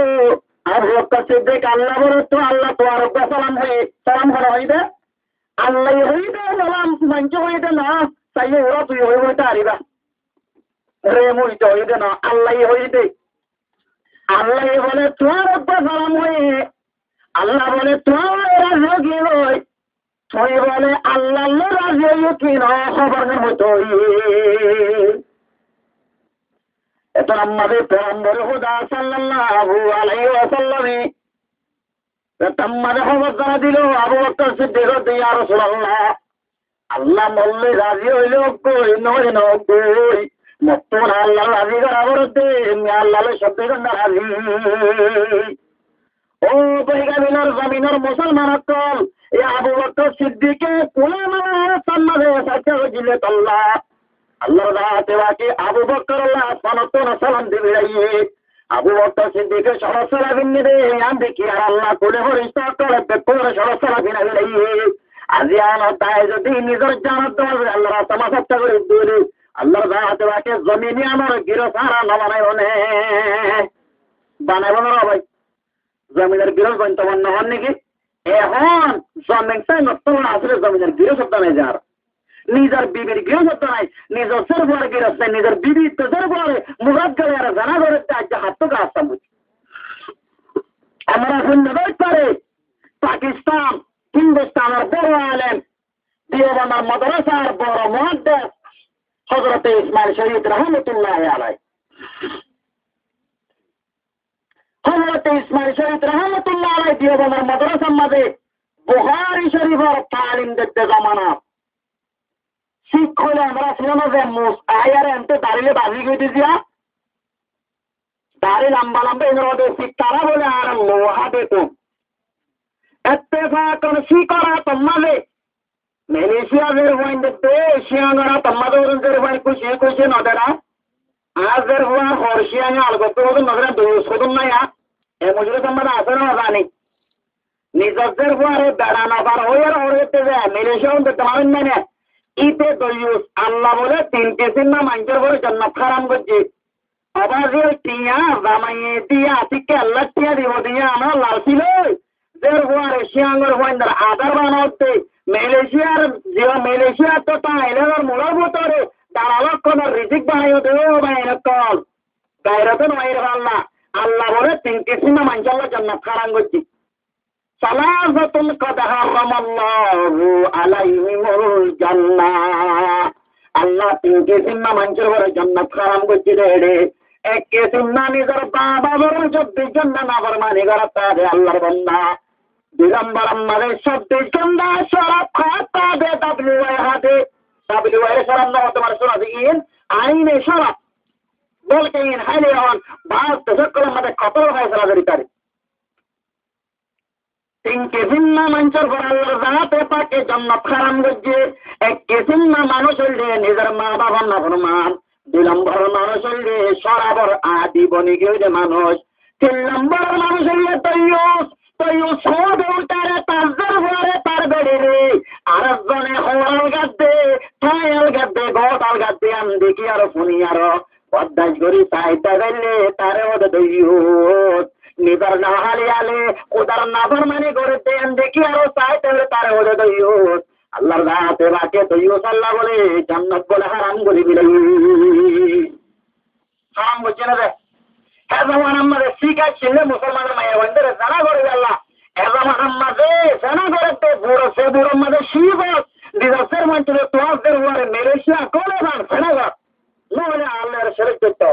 আবু বকর সিদ্দিক আল্লাহ বলে তো আল্লাহ তো আর সালাম করা হইবে আল্লাহ হইবে সালাম মঞ্চ হইবে না তাই ওরা তুই হইবে তারিবা রে মুই তো হইবে না আল্লাহ হইবে আল্লাহ বলে তোমার সালাম হয়ে আল্লাহ বলে তোমার রাজি কি নয় তুই বলে আল্লাহ রাজি কি নয় খবর মতো এত আমাদের পয়গম্বর হুদা সাল্লাল্লাহু আলাইহি ওয়াসাল্লামে তাম্মাদের খবর জানা দিল আবু বকর সিদ্দিক ইয়া রাসূলুল্লাহ আল্লাহ বললে রাজি হইল কই নয় নয় মতন আল্লাহ রাজি করার দে আল্লাহ শব্দ রাজি ও বৈগামিনার জমিনের মুসলমান কল এই আবু বকর সিদ্দিকে কোলে মানে সামনে সাথে গিলে আল্লাহ আল্লাহর রাতে বাকি আবু বকর আল্লাহ সালাম দিবে আবু বকর সিদ্দিকে সরসরা বিন্নি দে আমি দেখি আর আল্লাহ কোলে হরিস্তা করে বেপরে সরসরা বিনা দিলে আজি আমার তাই যদি নিজের জানাত দেওয়া আল্লাহ রাস্তা মাথা করে দিলে আল্লাহর রাতে বাকি জমিনে আমার গিরো সারা না বানাইব না ভাই জমিনের গিরস বর্তমান নহন নাকি এখন জমিনটাই নষ্ট করা আসলে জমিনের গৃহস্থ নাই যার নিজের বিবির গৃহস্থ নাই নিজের সেরফার গৃহস্থ নাই নিজের বিবি তো সেরফারে মুরাদ গেলে আর জানা করে আজ হাত তো আসতাম বুঝি আমরা শূন্যদের পারে পাকিস্তান হিন্দুস্তানের বড় আলেম দিওবানার মাদ্রাসার বড় মুহাদ্দিস হযরত ইসমাইল শরীফ রহমতুল্লাহ আলাইহি হযরত ইসমাইল শরীফ রহমতুল্লাহ আলাইহি দিওবানার মাদ্রাসার মাঝে বুখারী শরীফের তালিম দিতে জামানা শিখ হলে আমরা ছিলাম যে আয়ার এনতে দাঁড়িয়ে বাজি গই দিয়া দাঁড়ি লম্বা লম্বা এগুলো শিখ তারা বলে আর লোহা দেখুন এত্তেফাকন শিকরা তোমালে মালয়েশিয়াদের ওয়াইন দেখতে এশিয়ানরা তোমাদের ওয়াইন খুশি খুশি নদেরা আজের হওয়া হরশিয়ানে আলগত নদরা দুই সদন নাইয়া এ মজুরে তোমাদের আছে না জানি নিজের পরে বেড়ানো বার হয়ে হরতে যায় মালয়েশিয়া তোমাদের মানে ইতে দয়ুস আল্লাহ বলে তিনটে চিন্না মানুষের পরে জন্নত খারাম করছে আবাজের টিয়া জামাইয়ে দিয়া আজকে আল্লাহ টিয়া দিব দিয়া আমার লাল ছিল দের হওয়ার এশিয়াঙ্গর হইন্দার আধার বানাতে মালয়েশিয়া তো তাইলের মোড়ার ভিতরে দাঁড়ালো কোন রিজিক বানাইও দেও বাইরে কল গায়রত নয় আল্লাহ আল্লাহ বলে তিনটে চিন্না মানুষের জন্নত খারাম করছে সালাসাতুন কদ হারামাল্লাহু আলাইহিমুল জান্নাহ আল্লাহ তিনকে চিন্না মানুষের ঘরে জান্নাত হারাম করছে রে একে চিন্না নিজের বাবা বড় চব্বিশ ঘন্টা না ফরমানি করতে আল্লাহর বান্দা দুই নম্বর আমাদের 24 ঘন্টা শরাব খাতা দে ডাব্লিউআই হাতে ডাব্লিউআই শরাব না তোমার শোনা দিন আইনে শরাব বলতে ইন হাইলে অন ভারত সকল আমাদের কত ফয়সালা করি তারে তিনকে চিন্না মানুষের ঘর আল্লাহর জাতে পাকে জান্নাত হারাম করছে একে চিন্না মানুষ হইলে নিজের মা বাবার না ফরমান দুই নম্বর মানুষ হইলে শরাবর আদি বনি গিয়ে মানুষ তিন নম্বর মানুষ হইলে তৈয়ুস সব উল্টারে তার ঘরে তার বেড়ে রে আর একজনে হওয়াল গাদ্দে ঠায়াল গাদ্দে গটাল গাদ্দে আমি দেখি আরো শুনি আরো বদাস করি চাইতে গেলে তারে ওদের তৈয়ুস নিজের না হালিয়ালে ওদের নাফর মানে করে দেন দেখি আরো চাইতে হলে তারে ওদের তৈয়ুস আল্লাহর রাতে রাতে তৈয়ুস আল্লাহ বলে জান্নাত বলে হারাম বলে দিলাই হারাম বলছে না রে হ্যাঁ যেমন আমাদের শিখাচ্ছিলে মুসলমানের মায়ের বন্ধের জানা করে আল্লাহ যেমন আমাদের জানা করতে বুড়ো সে বুড়োর মাঝে শিব দিবসের মধ্যে তোয়াজদের হওয়ার মালয়েশিয়া কোলে যান সেনাগর নহলে আল্লাহর শরীক করতে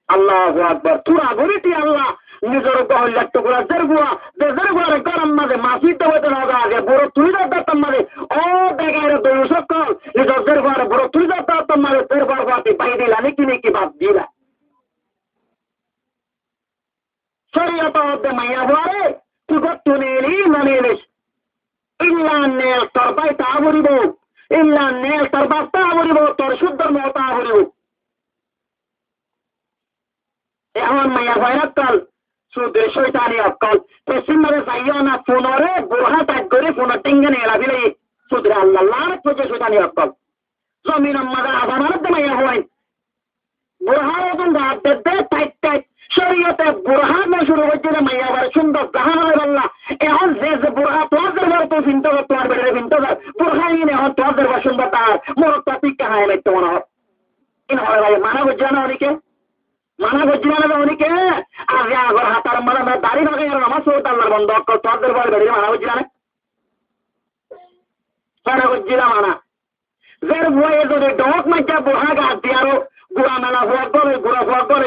আল্লাহু আকবার তুরা গরিটি আল্লাহ নিজের গহল্লার টুকরা জেরগুয়ার গরম মাঝে মাসির দেবতে নগা আগে বুড়ো তুই দাঁতাম মাঝে ও দেখায় দুই সকল নিজের জেরগুয়ার বুড়ো তুই দাঁতাম মাঝে জেরগুয়ার বাতি বাই দিলা নাকি বাদ দিলা শরীয়ত হতে মাইয়া বুয়ারে তুই গত্তু নেলি ননিলিস ইল্লা নেল তোর বাই তা বলিব ইল্লা নেল তোর বাস্তা বলিব তোর শুদ্ধর মতা বলিব এখন মাইয়া ভয়রাত কাল সুদের শৈতানি অকল পশ্চিম মাঝে যাইও না ফোনরে বুড়া তাক করে ফোনের টেঙ্গে নিয়ে লাভিলে সুদরে আল্লাহ লার পথে শৈতানি অকল জমিন মাঝে আধার মাইয়া হয় বুড়হার ওজন রাত দেখতে টাইট শরীয়তে বুড়হার না শুরু হচ্ছে না মাইয়া বার সুন্দর জাহান আল্লাহ এখন যে বুড়হা তোয়াদের বার তো চিন্তা কর তোমার বেড়ে চিন্তা কর বুড়হাই এখন তোয়াদের বার সুন্দর তার মোর তাতিক কাহায় লাগতে মনে হয় ইন হয় ভাই মানা বুঝছে না অনেকে মানা করছিল না উনিকে আগে আবার হাতার মানে দাড়ি ভাগে আমার সৌত আল্লাহর বন্ধ তোদের বলে বেরিয়ে মানা করছিল না মানা করছিল মানা যার ভয়ে যদি ডক মাইটা বুড়া গাছ দিয়ে আরো গুড়া মেলা হওয়ার করে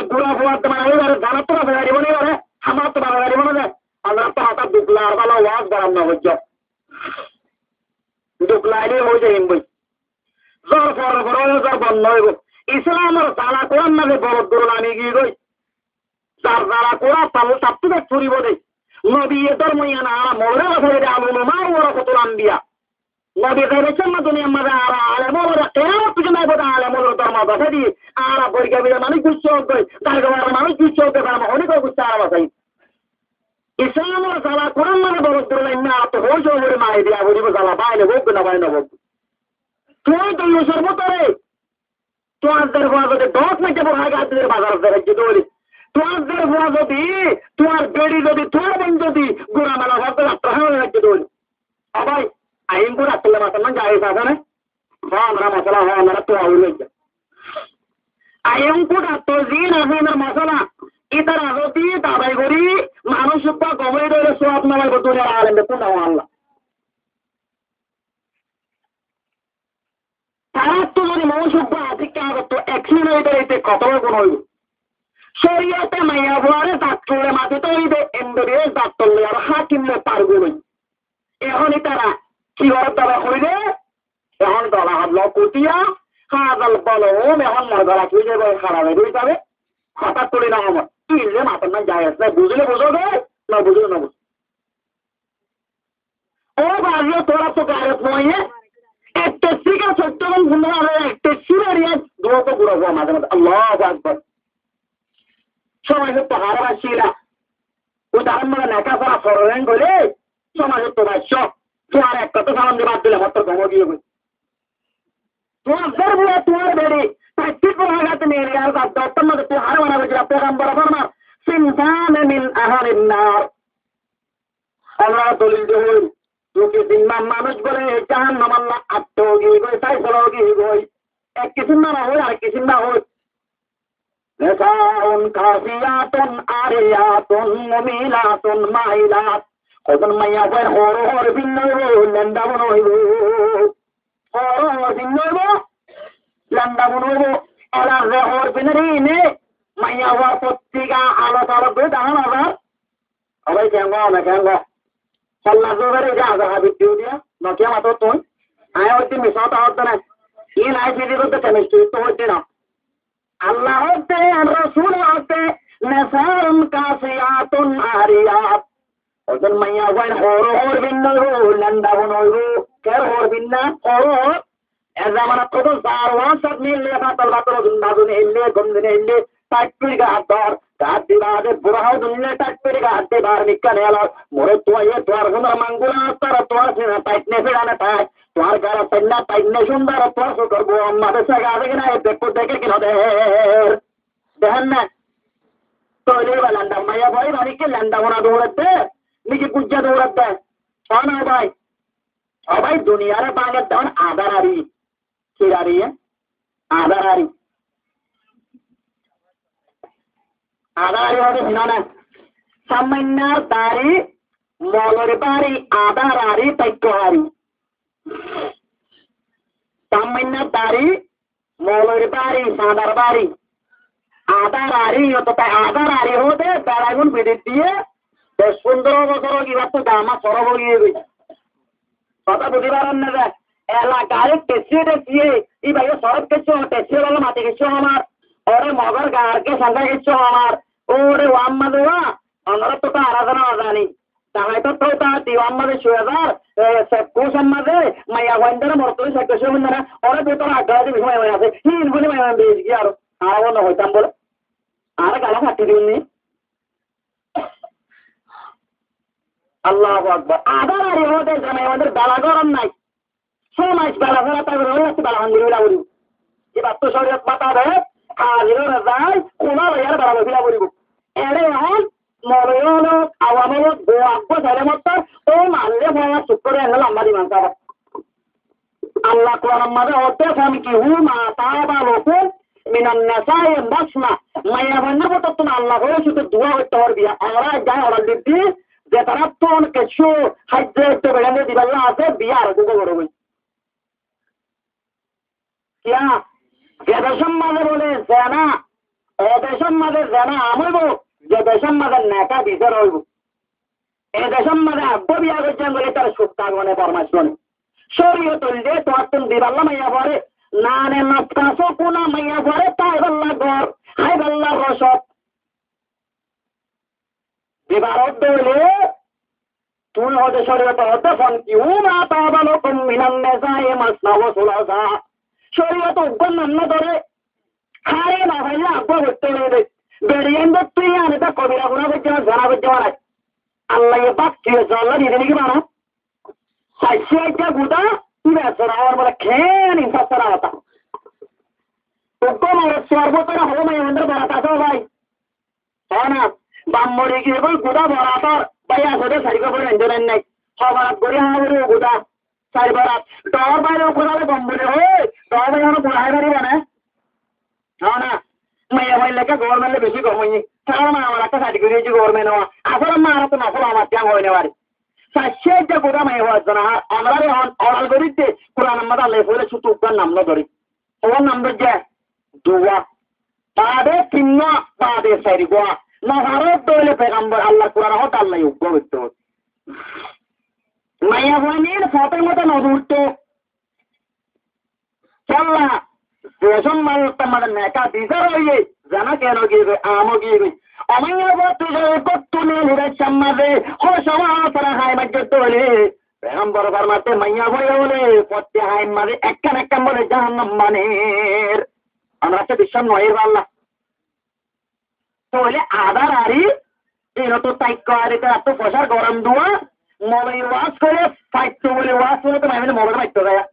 গুড়া হওয়ার তো মানে এবারে জানা তো গাড়ি বলে এবারে আমার তো বাবা গাড়ি বলে আমরা তো হঠাৎ দুকলা আর ভালো ওয়াজ বাড়ান না হইছ দুকলাইলে হয়ে যায় বই জ্বর জ্বর বন্ধ হইব ইসলামের জ্বালা কোরআন নামে বড় দূর আমি গিয়ে গই যার জ্বালা কোরা পাবো তার তো চুরি বলে নবী এ ধর্ম ইয়ানা মরে বছরে আলু মার ওরা কত আম্বিয়া নবী করেছেন না দুনিয়ার মাঝে আর আলেমর কেমন কিছু নাই বোধ আলেমর ধর্ম বসে দি আর পরীক্ষা বিলে মানুষ গুচ্ছ হয়ে তার মানুষ গুচ্ছ হতে পারে অনেক গুচ্ছ আর বসাই ইসলামের জ্বালা কোরআন মানে বড় দূর না তো হয়ে যাবে মাই দিয়া বলিব জ্বালা বাইরে হোক না বাইরে হোক তুই তো সর্বতরে তোমাদের ভুয়া যদি 10 মিনিটে বড় গাছের বাজার দেখাচ্ছি দৌড়ি তোমাদের ভুয়া যদি তোমার বেড়ি যদি তোমার বোন যদি গোড়া মেলা ভাবতে যাত্রা হয়ে যাচ্ছে দৌড়ি সবাই আইন করে আসলে মাসাল যাই থাকে না হ্যাঁ আমরা মশলা হয় আমরা তো হয়ে আইন করে তো দিন আসিনের মশলা ইতার আগতি দাবাই করি মানুষ কমে ধরে সব নামাই বদলে আলেন দেখুন আল্লাহ তারা তো যদি মৌসুব্য আধিক্য আগত অ্যাক্সিডেন্টে কত কোন হইব শরীয়তে মাইয়া ভুয়ারে ডাক্তারে মাটিতে হইবে এমবিবিএস ডাক্তার আর হাকিমে পারবে এখনই তারা কি ঘর দ্বারা হইলে এখন দলা হাবল কুটিয়া হাজাল বলো এখন মজা কি যাবে খারাপ হয়ে যাবে হঠাৎ করে না আমার কি যে মাথার না যায় না বুঝলে বুঝো গে না বুঝলে না বুঝ ও বাজিয়ে তোরা তো গায়ে পয়ে একটা সিগা সত্যম গুণারে একটা সিরিয়া দুটো গুড়ো হওয়া মাঝে মাঝে আল্লাহু আকবার সমাজে তো হারাবাসীরা উদাহরণ মানে নাকা করা ফরেন বলে সমাজে তো ভাষ্য তোমার এক কথা সামান দিয়ে বাদ দিলে হত্যার ভঙ্গ দিয়ে বই তোমার বুয়া তোমার বেড়ে প্র্যাকটিক হাগাতে নিয়ে আর দত্তর মধ্যে তুই হার বানাবে যেটা পেগাম্বর ফরমা সিনসান মিন আহারিন নার আমরা দলিল দেই লোকে দিনমান মানুষ বলে জাহান্নাম আল্লাহ আত্মগি গই তাই সরগি গই এক কিসিম না হয় আর কিসিম না হয় নেসাউন কাফিয়াতুন আরিয়াতুন মুমিলাতুন মাইলাত কতন মাইয়া বয় হর হর ভিন্ন লন্ডা বন হইব হর হর ভিন্ন হইব লন্ডা বন হইব এলা হর বিনরি নে মাইয়া হওয়ার পত্রিকা আলো তারবে দাঁড়ান আবার সবাই কেন সল্লা জোগাড়ে যা হাবিব দিও দিয়া নকিয়া মাত্র তুই আয় হচ্ছে মিশাতে হতো না ই নাই ফিরি করতে কেমিস্ট্রি তো হচ্ছে না আল্লাহ হতে রসুল হতে নেসারুন কাসিয়াতুন আরিয়াত ওজন মাইয়া হয় হর হর ভিন্ন লন্ডা বন হইব কের হর ভিন্ন হর এজামানা কত সারওয়া সব মিললে ফাতল ফাতল দুন এলে গন্দিনে এলে টাইপি গাদর গাদি বাদে বুড়াও দুনলে টাইপি গাদে বার নিকানে আলো মোরে তোয়ে তোর হুনার মাঙ্গুলা তার তোর সিনা টাইটনে ফেরানে পায় তোর গারা সন্না টাইটনে সুন্দর তোর সো করবো আমাদের সাথে আগে না দেখো দেখে কি হবে দেখেন না তোলে লন্ডা মাইয়া ভাই বাড়িকে লন্ডা ওনা দৌড়াতে নিজে গুজ্জা দৌড়াতে না ভাই সবাই দুনিয়ারে বাঙের দান আদারারি কিরারি আদারারি আদারি হবে না সামান্যার দাড়ি মলের বাড়ি আদারারি তৈরি সামান্যার দাড়ি মলের বাড়ি সাদার বাড়ি আদারারি আদারারি হতে বেড়াগুন বেঁধে দিয়ে বেশ সুন্দর বছর কিবার তো দামা সরব গিয়ে গেছে কথা বুঝি পারেন না যে এলাকায় টেসিয়ে এই ভাই সরব কিছু টেসিয়ে বলো মাটি কিছু আমার ওরে মগর গারকে সঙ্গে কিছু আমার ওরে ওয়াম্মা দেওয়া আমরা তো আরাধনা জানি তাই তো তো তা দিওয়াম্মাদের 2000 কোসম্মাদে মাইয়া ওয়ান্ডার মরতই সাকো শুননা ওরে ভিতর আগাড়ি বিষয় হয়ে আছে হিন বলে মাইয়া বেজ কি আর না হইতাম বলে আর গালা ফাটি দিউনি আল্লাহু আকবার আদার হতে জামাই আমাদের বালা গরম নাই সমাজ বালা ভরা তাই রয়েছে বালা আলহামদুলিল্লাহ বলি এবার তো শরীয়ত মাতা দেয় হাজির রাজাই কোনা লয়ার বালা বলিলা বলিব এরে এখন মরয়লো আওয়ামলো গোয়াব্ব সালেমত ও মানলে ভয়া শুকরে এনে লম্বা দিমান সাবা আল্লাহ কোরআন মাঝে হতে আমি কি হু মা তাবা লোকুন মিন মিনান নাসাই মাসনা মায়া বান্না বত তুমি আল্লাহ বলে শুধু দোয়া করতে পারবি আমরা যাই অর্ডার দিচ্ছি যে তারা তোন কিছু হাইজে তো বেড়ে দিবাল্লা আছে বিয়া আর দুটো বড় হই কিয়া যে দেশের মাঝে বলে জানা ও দেশের মাঝে জানা আমইব যে দেশের মাঝে নেতা বিচার হইব এই দেশের মাঝে আব্বা বিয়া করছেন বলে তার সুক্তা গনে ফরমাইশ গনে শরীয় তুললে তোর তুমি দিবাল্লা মাইয়া পরে না নে নকাশো কোনা মাইয়া পরে তাই বাল্লা ঘর হাই বাল্লা রসদ দিবারত দৌলে তুই হতে শরীয়ত হতে ফোন কিউ না তাবালো কুম মিনান নাসায়ে মাসনা ওয়া সুলাসা শরীয়ত উগ্গন নাম ধরে হারে না ভাইয়া আব্বা হতে নেই বেরিয়েন তুই আনে তা কবিরা গুনাহ করছে না জানা করছে না আল্লাহ এ বাক কি আল্লাহ দিতে নাকি বানো সাইছে একটা গুদা তুই আসরা আমার বলে খেন ইনফাসরা হতা উগ্গন আর সর্বতর হলো মাই আমাদের বারাতা তো ভাই হ্যাঁ না বাম্মরি কি বল গুদা বরাতর ভাইয়া সদে সারিকা পড়ে এনজরেন নাই সবারাত করে আমাদের গুদা সাইবারাত ডর বাইরে কোনালে বম্বরে হই ডর বাইরে হলো কোনায় বাড়ি বানে হ্যাঁ না মাইয়া ভাই লেখা গভর্নমেন্টে বেশি কমই তার মা আমার একটা সার্টিফিকেট দিয়েছি গভর্নমেন্ট আসলে মা আর তো না আসলে আমার ত্যাগ হয়ে নেওয়ার সাতশে একটা গোদা মাই হওয়ার জন্য আমরা অর্ডার করিতে কোরআন নাম্বার আল্লাহ বলে শুধু উপার নাম না ধরি ওর নাম যে দুয়া বাদে তিন্ন বাদে সারি গোয়া না ভারত দলে পেগাম্বর আল্লাহ কোরআন হত আল্লাহ উগ্র করতে মাইয়া বইনের ফটের মতো নদুরতে চল্লা দেশম মানুষ আমাদের নেকা বিচার হইয়ে জানা কেন গিয়ে আমও গিয়ে অমাইয়া বলতে কত্তু নিয়ে সামনে ও সবার তারা হাই মাঝে তোলে পেগাম্বর ফরমাতে মাইয়া বই বলে পড়তে হাই মাঝে একখান একখান বলে জাহান্নাম মানের আমরা তো বিশ্বাস নয় আল্লাহ তাহলে আধার আরি এরা তো তাইক্য আরিতে এত পয়সার গরম দুয়া মোবাইল ওয়াশ করে ফাইটতো বলে ওয়াশ করে তো আমি মোবাইল ফাইটতো দেয়া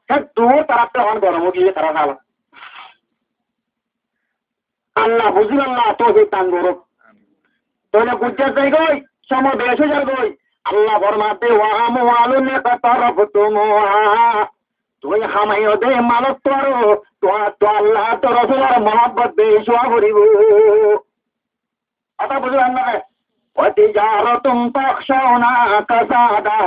স্যার দুও তারা তো এখন গরমও গিয়ে তারা খাওয়া আল্লাহ বুঝিল আল্লাহ তো টান গরম তাহলে গুজরাট যাই গই সম দেশে যার গই আল্লাহ ফরমাতে ওয়াম ওয়ালুনে তরফ তুমুহা তুই হামাইও দে মালক তোর তো আল্লাহ তো রসুলের মহব্বত বেশা করিব কথা বুঝলাম না অতি যার তুম তখশনা কাসাদা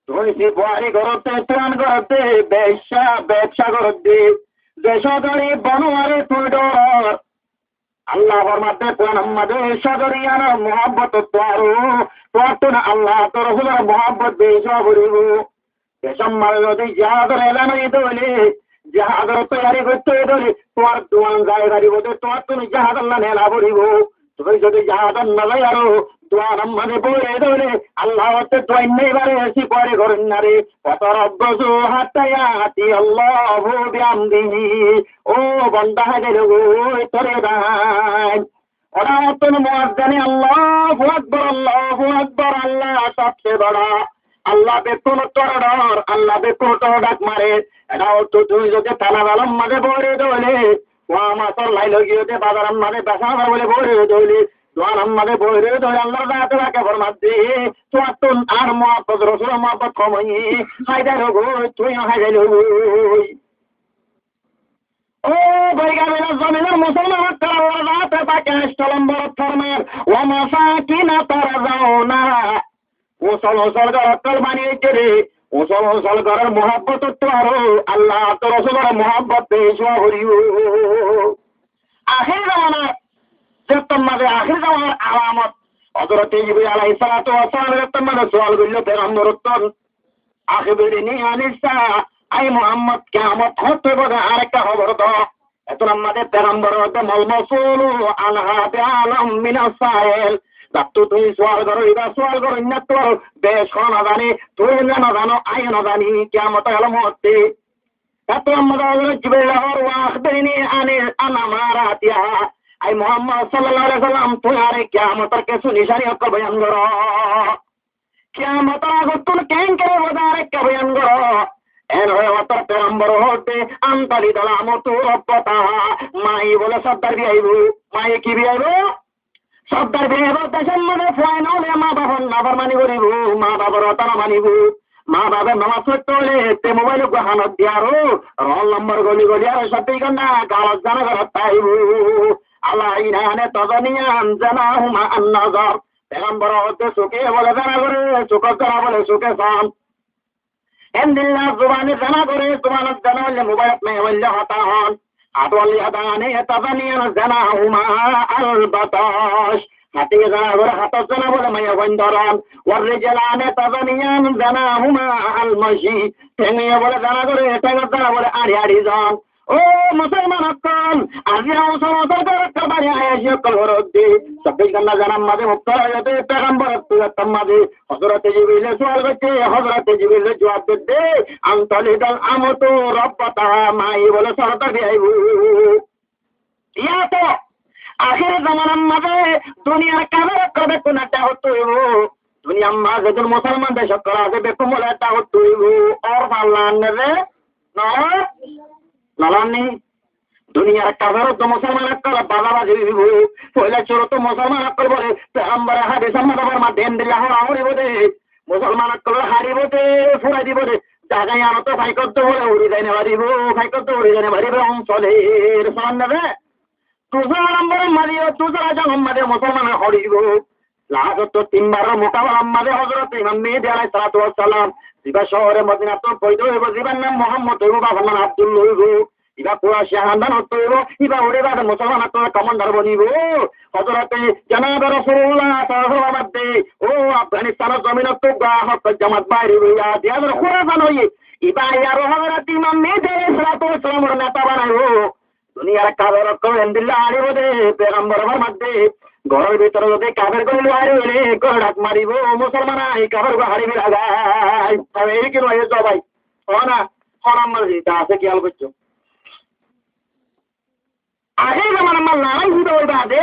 তুই সে বাড়ি করতে ত্রাণ করতে ব্যবসা করতে দেশদরি বনোয়ারে তুই ডর আল্লাহ ফরমাতে কোরআনমাদে সদরিয়ার মহব্বত তোর তো না আল্লাহ তো রসুলের মহব্বত বেশা করিব সম্মান যদি জাহাজের এলান হইলে জাহাজের তৈরি করতে হইলে তোমার দোয়ান যায় গাড়িব তোমার তুমি জাহাজ আল্লাহ নেলা পড়িব তুমি যদি জাহাজ না যাই আরো দোয়ান মানে বলে ধরে আল্লাহ হচ্ছে দোয়ান নেইবারে এসি পরে করেন না রে কত রব্বসু হাতি আল্লাহ বিয়ামদিহি ও বন্দা গেল তোরে দান ওরা মতন মুয়াজ্জিন আল্লাহু আকবার আল্লাহ সবচেয়ে বড় আল্লাহ বেকুন তোর আল্লাহ বেকুন তোর ডাক মারে এটাও তো তুই যদি তালা বালম মাঝে বলে দৌলে ও আমার তোর লাইল গিয়ে বাজার মাঝে বেসা বলে বলে দৌলি দোয়ার মাঝে বলে দৌলে আল্লাহ রাতে রাখে ফরমাতে তোমার তো আর মহাপত রসুল মহাপত কমই হাইদাই রগই তুই হাইদাই রগই ও বৈগা বেলা জমিনের মুসলমান তারা রাতে তাকে স্থলম্বর ফরমের ও মাসাকিনা তারা যাও না ওসল ঘর বানিয়েছে রে ওসল ঘরের মহাব্বত তো আরো আল্লাহ তো রসুলের মহাব্বত পেশা করিব আখির জামানা যেতম মাঝে আখির জামানার আলামত হযরত ইব্রাহিম আলাইহিস সালাতু ওয়াস সালামের মাঝে সওয়াল করল পেগম্বর উত্তর আখিবিরনি আনিসা আই মুহাম্মদ কিয়ামত হতে বলে আরেকটা খবর দাও এত আমাদের পেগম্বর হতে মালমাসুলু আনহা বিআলাম মিনাস সাইল দাত্তু তুই সোয়াল করো এবার সোয়াল করো না তোর বেশ না জানি তুই না জানো আই না জানি কিয়ামত আলম হতে এত আমাদের জিবরিল ওয়াখবিরনি আনামারাতিয়া আই মুহাম্মদ সাল্লাল্লাহু আলাইহি সাল্লাম তুই আরে কিয়ামতের কিছু নিশানি অক বয়ান করো কিয়ামতের আগতুন কেন করে বদারে কে বয়ান করো এর হয়ে অতর পেগম্বর হতে আন্তরি দলামতু রব্বতা মাই বলে সত্তর বিয়াইবু মাই কি বিয়াইবু সত্তর বিয়াইবু দেশের মধ্যে ফাইনাল মা বাবার নাফরমানি করিব মা বাবার তারা মানিব মা বাবা নামাজ পড়তে হলে তে মোবাইল হানত দিয়ারো রল নম্বর গলি গলি আর সত্যি কন্যা গালত জানা ঘর তাইব আল্লাহ ইনানে তজনিয়ান জানা হুমা আন্নাজর পেগম্বর হতে সুখে বলে জানা করে সুখ করা বলে সুখে সাম এন্দিল্লা জুবানি জানা করে জুবানত জানা হলে মোবাইল মে হইলে হতা হন আতওয়ালি আদানে তজনিয়ান জানা হুমা আল বাতাস হাতে জানা করে হাতত জানা বলে মায়া বন্ধরন ওয়াররিজালানে তাজানিয়ান জানা হুমা আল মাশি ঠেঙে বলে জানা করে ঠেঙে জানা বলে আড়ি আড়ি জন ও মুসলমান আকল আজিরা মুসলমান সরকার বাড়ি আয়েশে কলরদ্দি 26 ঘন্টা জানাম মাঝে মুক্ত হয়ে পেগম্বর তুয়াত্তম মাঝে হযরত জিবরিল সওয়াল করতে হযরত জিবরিল জবাব দিতে আনতালিদাল আমতু রব্বাতা মাই বলে সরতা দিয়াইবু ইয়া তো আখির জামানার মাঝে দুনিয়ার কাবের কবে কোনটা হতইব দুনিয়ার মাঝে যখন মুসলমান দেশ করা আছে বেকুম বলে এটা হতইব আর পাল্লান রে না নালানি দুনিয়ার কাবের তো মুসলমান করা বাজাবাজি হইব পয়লা চোর তো মুসলমান কর বলে পেগম্বর হাদিস আমাদের মাঝে দিলা হরিব দে মুসলমান কর হারিব দে ফুরাই দিব দে জায়গায় আর তো ভাই করতে বলে উড়ি যায় না বাড়িব ভাই করতে উড়ি যায় না বাড়িব অঞ্চলের সমান নেবে তুষার নম্বরের মারিও তুষার আজম আমাদের মুসলমান হরিব লাজত 3 বার মোকাবেলা আমাদের হযরত ইমাম মেহেদী আলাইহিস সালাতু ওয়াস সালাম জিবা শহরে মদিনা তো পয়দো হইব জিবার নাম মুহাম্মদ হইব বাবার নাম আব্দুল্লাহ হইব ইবা কুরাশি হান্দান হইব ইবা উড়িবা মুসলমান তো কমান্ডার বনিব হযরত জনাব রাসূলুল্লাহ সাল্লাল্লাহু আলাইহি ওয়াসাল্লাম ও আফগানিস্তানের জমিনত তো গাহক জামাত বাইরে হইয়া দিয়ার খুরাসান হই ইবা ইয়ার হযরত ইমাম মেহেদী আলাইহিস সালাতু ওয়াস সালামের নেতা বানাইবো দুনিয়ার কাবের করেন দিল্লা আড়িব দে পেগম্বরের মধ্যে ঘরের ভিতরে যদি কাবের করে হারিলে করে ডাক মারিব মুসলমান এই কাবের গো হারিবি লাগাই তবে এই কি রয়ে যাও ভাই ও না হরাম মারি তা আছে কি আল করছো আগে আমার আমার নাই হুদো বাদে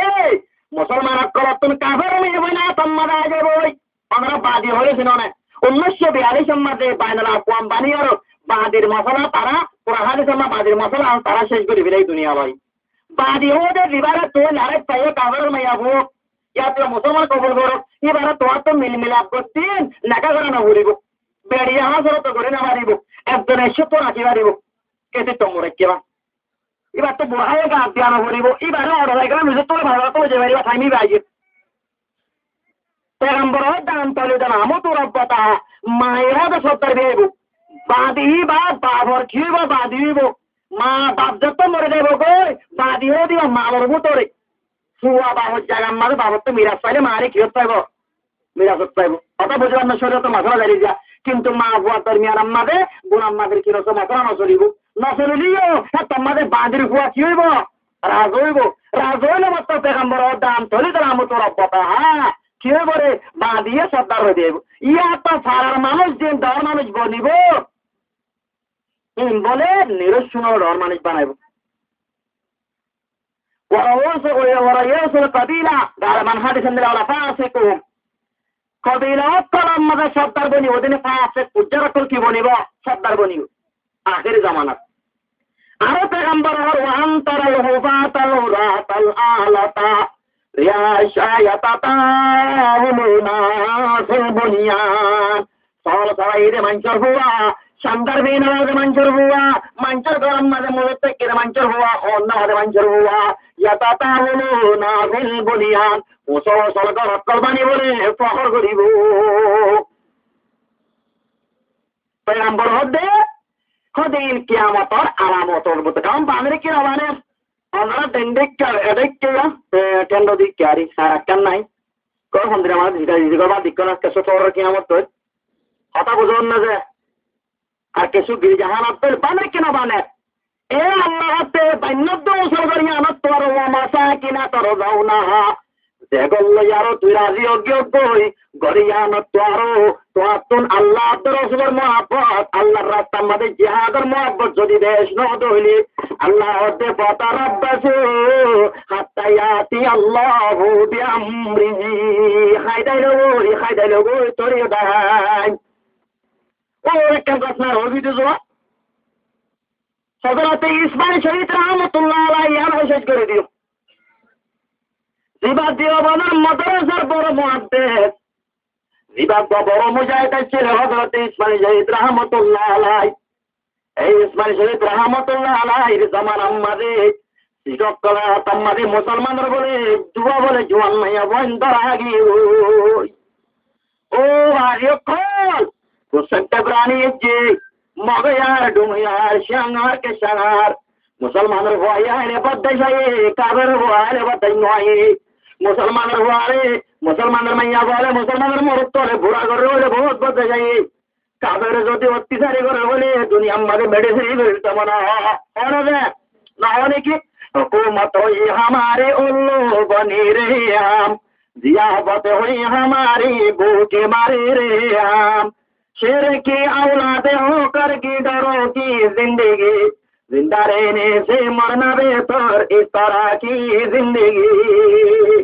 মুসলমান করা তুমি কাবের নিয়ে বই না তোমার আগে বই আমরা বাদী হয়েছিল না 1942 মধ্যে বাইনাল আকওয়াম বানিয়ার বাদির মশলা তারা পুরাহানি সমা বাদির মশলা তারা শেষ করে বিলাই দুনিয়া ভাই বাদি হতে দিবারে তো লারে পাইয়ে কাবের মাইয়া হো ইয়া তো মুসলমান কবুল করো এবারে তো তো মিলমিলাপ করতেন নাকা করে না ঘুরিব বেড়িয়া হাসর তো করে না মারিব একজন এসে তো রাখি মারিব কেটে তো মরে কেবা এবার তো বুড়ায় গা দিয়া না ঘুরিব এবারে অর্ডার করে নিজে তো ভালো তো যে মারিবা থামি বাইয়ে পেগম্বর দান তলে দান আমো তো রব্বতা মায়েরা তো সত্তর বেইব বাদি বা বাবর খিব বাদিব মা বাপ যত মরে যাইব গই বাদি হয়ে দিবা মালর ভিতরে ফুয়া বাবর জায়গা মারে বাবর তো মিরাজ পাইলে মারে কি পাইব মিরাজ পাইব কথা বুঝবার না শরীর তো মাথা দাঁড়িয়ে যা কিন্তু মা বুয়া তোর মিয়ার আম্মাদে বোন আম্মাদের কি রকম মাথা নচরিব নচরিলিও তোমাদের বাদির ফুয়া কি হইব রাজ হইলে মাত্র পেগম্বর দান তলে দান আমো তোর রব্বতা হ্যাঁ কি হইব রে বাদিয়ে সর্দার হয়ে দেব ইয়া তো ফারার মানুষ দিন দেওয়ার মানুষ বনিব বলে নিরসুন ডর মানুষ বানাইব কবিলা গালমান হাদিসের আলা ফাসিকুম কবিলা কলম মাঝে সর্দার বনিব ওদিনে ফাসিক উজ্জারাতুল কি বনিব সর্দার বনিব আখির জামানাত আরো পেগম্বর ওয়ান তারাল হুফাতাল রাতাল আলাতা রিয়াশায়াতাতাহুমুনা ফিল বুনিয়ান সওয়াল সরাইরে মানচর হুয়া শানদার বেনামাজে মানচর হুয়া মানচর গরম মাঝে মুহূর্তে কেরে মানচর হুয়া অন্য মাঝে মানচর হুয়া ইয়াতাতাহুমুনা ফিল বুনিয়ান ওসো সলকা রক্কল বানি বলে ফখর করিব পেগম্বর হদে হদিন কিয়ামতর আলামতর মতো কারণ বানরে কি রবানে আমরা টেন্ডো দিক ক্যারি সারাক্কান নাই কর মন্দির আমার দিদি করবা দিক না কেসো তোর কিয়ামত তোর কথা বুঝুন না যে আর কেসু গিরি জাহান আপেল বানে কিনা বানে এ আল্লাহ হাতে বান্যদ্দ মুসলমানি আনত তোর মাসা কিনা তোর যাও না দেখল ইয়ারো তুই রাজি অজ্ঞই গরিয়ানত তোরো তোয়াতুন আল্লাহ রসুলের মহব্বত আল্লাহর রাস্তার মধ্যে জিহাদের মহব্বত যদি দেশ নদ হইলি আল্লাহ হতে পতা রব্বাসু হাত্তা ইয়াতি আল্লাহু বিআমরিহি খাইদাইলো তোরে দাই ও একটা কথা হবি তো জোয়া হযরত ইসমাইল শরীফ রাহমাতুল্লাহ আলাইহি আর শেষ করে দিও জিবা দিওবানের মাদ্রাসার বড় মুহাদ্দিস বিভাগ বড় মুজাহিদের ছেলে হযরত ইসমাইল শহীদ রাহমাতুল্লাহ আলাইহি। এই ইসমাইল শহীদ রাহমাতুল্লাহ আলাইহির জামানার মাঝে শিক্ষকরা তাম্মাদি মুসলমানরা বলে যুবা বলে জোয়ান মাইয়া বন্ধ রাগি ও আরিয়কল প্রত্যেকটা প্রাণী যে মগয়ার ডুমিয়ার শাঙ্গার কে শাঙ্গার মুসলমানের ভয় আইনে বদ্দাই যায় কাবের ভয় আইনে বদ্দাই নয় মুসলমানের ভয় মুসলমানের মাইয়া বলে মুসলমানের মরত হলে বুড়া করে বলে বহুত বদ্দাই যায় কাবের যদি অত্যাচারী করে বলে দুনিয়ার মাঝে মেডিসিন বেরোতে মনে হয় না অনেকে हुकूमत हुई हमारे उल्लू बनी रहे हम जियाफत हुई हमारी भूखे मारे रहे हम शेर की औलादे होकर की डरों की जिंदगी जिंदा रहने से मरना बेहतर इस तरह की जिंदगी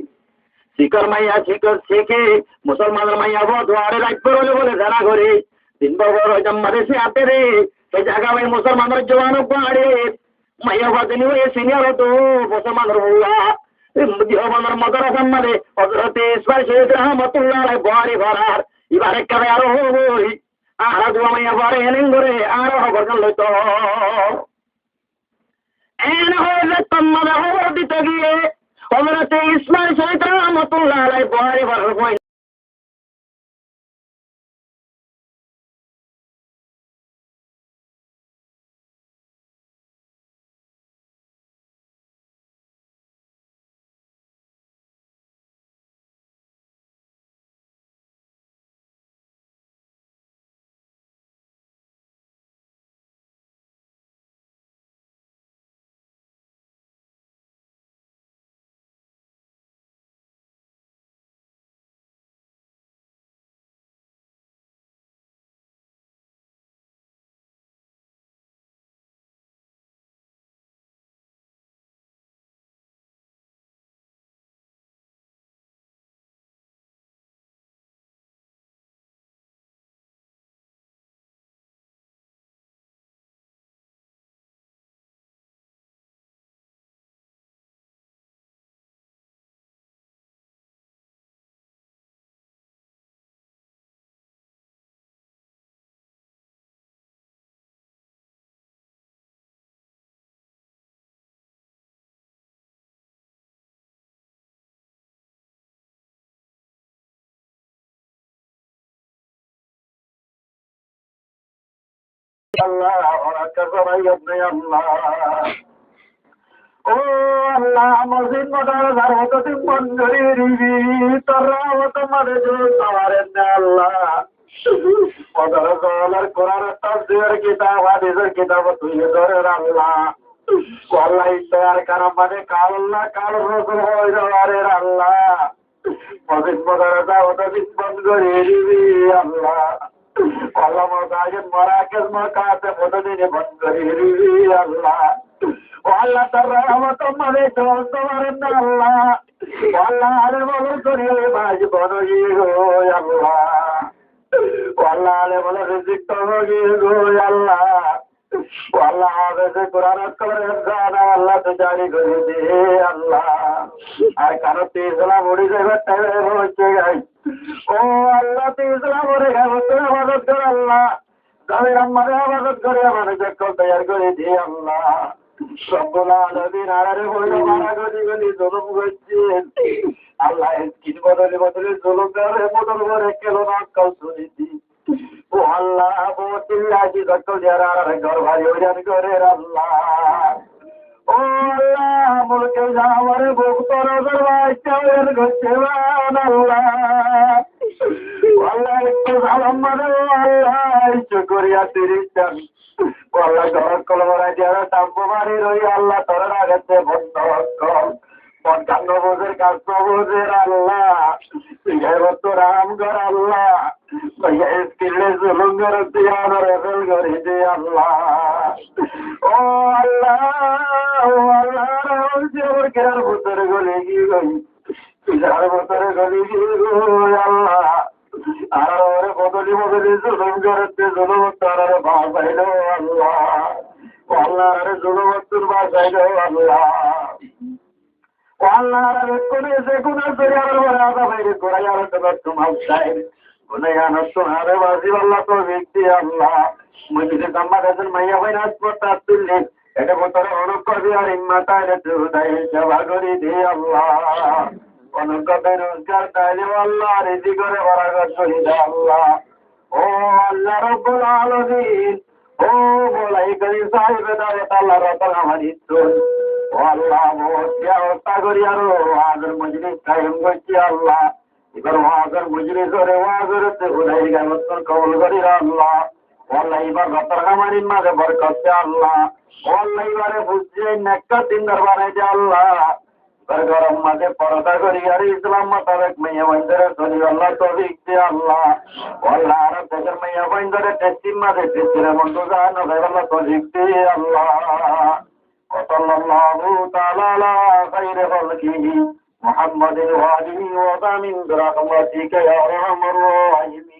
शिकर मैया शिकर सीखे मुसलमान मैया वो द्वारे राज बोले जरा घरे दिन भर जम्मा से आते रे जगह में मुसलमान जवानों को आड़े মাইয়া বাদিনী হয়ে সিনিয়র হতো মুসলমানের হুয়া জীবনের মাদ্রাসার মাঝে হযরত ইসমাইল শহীদ রাহমাতুল্লাহ আলাইহি বাড়ি ভরার এবারে কাবে আরো হই আর দুয়া মাইয়া বাড়ি এলিং করে আরো হবরকান লইতো এন হইলে তোমার খবর দিতে গিয়ে হযরত ইসমাইল শহীদ রাহমাতুল্লাহ আলাইহি বাড়ি ভরার আল্লাহ ও আল্লাহ মসজিদ মটার ধারত মঞ্জুরি রিবি তোরা তোমার আল্লাহ মদার জলার কোরআন তাফসীর কিতাব হাদিসের কিতাব তুই ধরে আল্লাহ আল্লাহ ইশার কারণ মানে কাল রসুল হইল আরে আল্লাহ মসজিদ মটার ধারত মঞ্জুরি রিবি আল্লাহ আল্লাহ মসাজিদ মরাকেজ মকাতে মদদিনে মঞ্জুরি রিবি আল্লাহ আল্লাহ তার রহমত মানে চলতে পারেন না আল্লাহ আল্লাহ আরে বলে করিয়ে ভাই বনগি গো আল্লাহ আল্লাহ আরে বলে রিজিক তো গি গো আল্লাহ আল্লাহ আরে কোরআন করে জানা আল্লাহ তো জানি করে দে আল্লাহ আর কারো তে ইসলাম উড়ি যাবে তাই হচ্ছে গাই ও আল্লাহ তে ইসলাম উড়ে গেল তো ইবাদত কর আল্লাহ গায়ের আমারে ইবাদত করে আমারে দেখো তৈরি করে দে আল্লাহ রব্বুল আলামিন আরে বলে মারা গলি জুলুম করছেন আল্লাহ কিন বদলে জুলুম করে বদল করে কেন না কাল শুনিছি ও আল্লাহ বতিল্লাহি যত যারা ঘর ভাই ওইরান করে আল্লাহ ও আল্লাহ মুলকে যাওয়ারে ভক্তর দরবার চাওয়ার গছে আল্লাহ আল্লাহ একটু সালাম মানে আল্লাহ শুকরিয়া তিরিশান আল্লাহ ঘর কলমরা যারা তাম্প মারি রই আল্লাহ তোর আগেতে বন্ধ কল পঞ্চান্ন বছর কাজ বছর আল্লাহ তোর রাম কর আল্লাহ স্কিলে জুলুম করে দিয়ানোর এফেল করে দে আল্লাহ ও আল্লাহ ও আল্লাহ কেরার ভিতরে গলে গিয়ে গই যার ভিতরে গলে গিয়ে গো আল্লাহ আর ওরে বদলি জুলুম করতে জুলুম তার বাসাইল আল্লাহ আল্লাহ আরে জুলুম তোর বাসাইল আল্লাহ আল্লাহ আরে কোনে যে কোনে সরিয়ার বড় আদা বাইরে কোরাই আর তোমার তোমার সাইড গুনায়ানত সোনারে বাজি আল্লাহ তো ব্যক্তি আল্লাহ মজলিসে জামাতের মাইয়া ভাই নাচপতা তুললে এটা বতরে অনুগ্রহ আর ইম্মাতারে তুদাই সেবা করি দে আল্লাহ অনুগ্রহ বেরোজগার তাইলে আল্লাহ রিজি করে বরাগত করি দে আল্লাহ ও আল্লাহ রব্বুল আলামিন ও মোলাই করি সাহেব দাওয়াত আল্লাহ রাতাল আমার ইচ্ছুন ও আল্লাহ মোতিয়া হত্যা করি আরো আজর মজলিস কায়েম করছি আল্লাহ এবার ওয়াজের মজলিস করে ওয়াজেরতে উলাই গামতন কবুল করি আল্লাহ আল্লাহ এবার রতর কামারির মাঝে বরকত আল্লাহ আল্লাহ এবারে বুঝছে নেকটা দিন দরবারে দে আল্লাহ এবার গরম মাঝে পরদা করি আর ইসলাম মোতাবেক মেয়ে বন্ধের শরীর আল্লাহ তৌফিক দে আল্লাহ আল্লাহ আর দেশের মেয়ে বন্ধের টেস্টির মাঝে টেস্টির বন্ধু জানো আল্লাহ তৌফিক দে আল্লাহ ওয়াসাল্লাল্লাহু তাআলা আলা খাইরি খালকিহি محمد وآله وسلم برحمتك يا أرحم الراحمين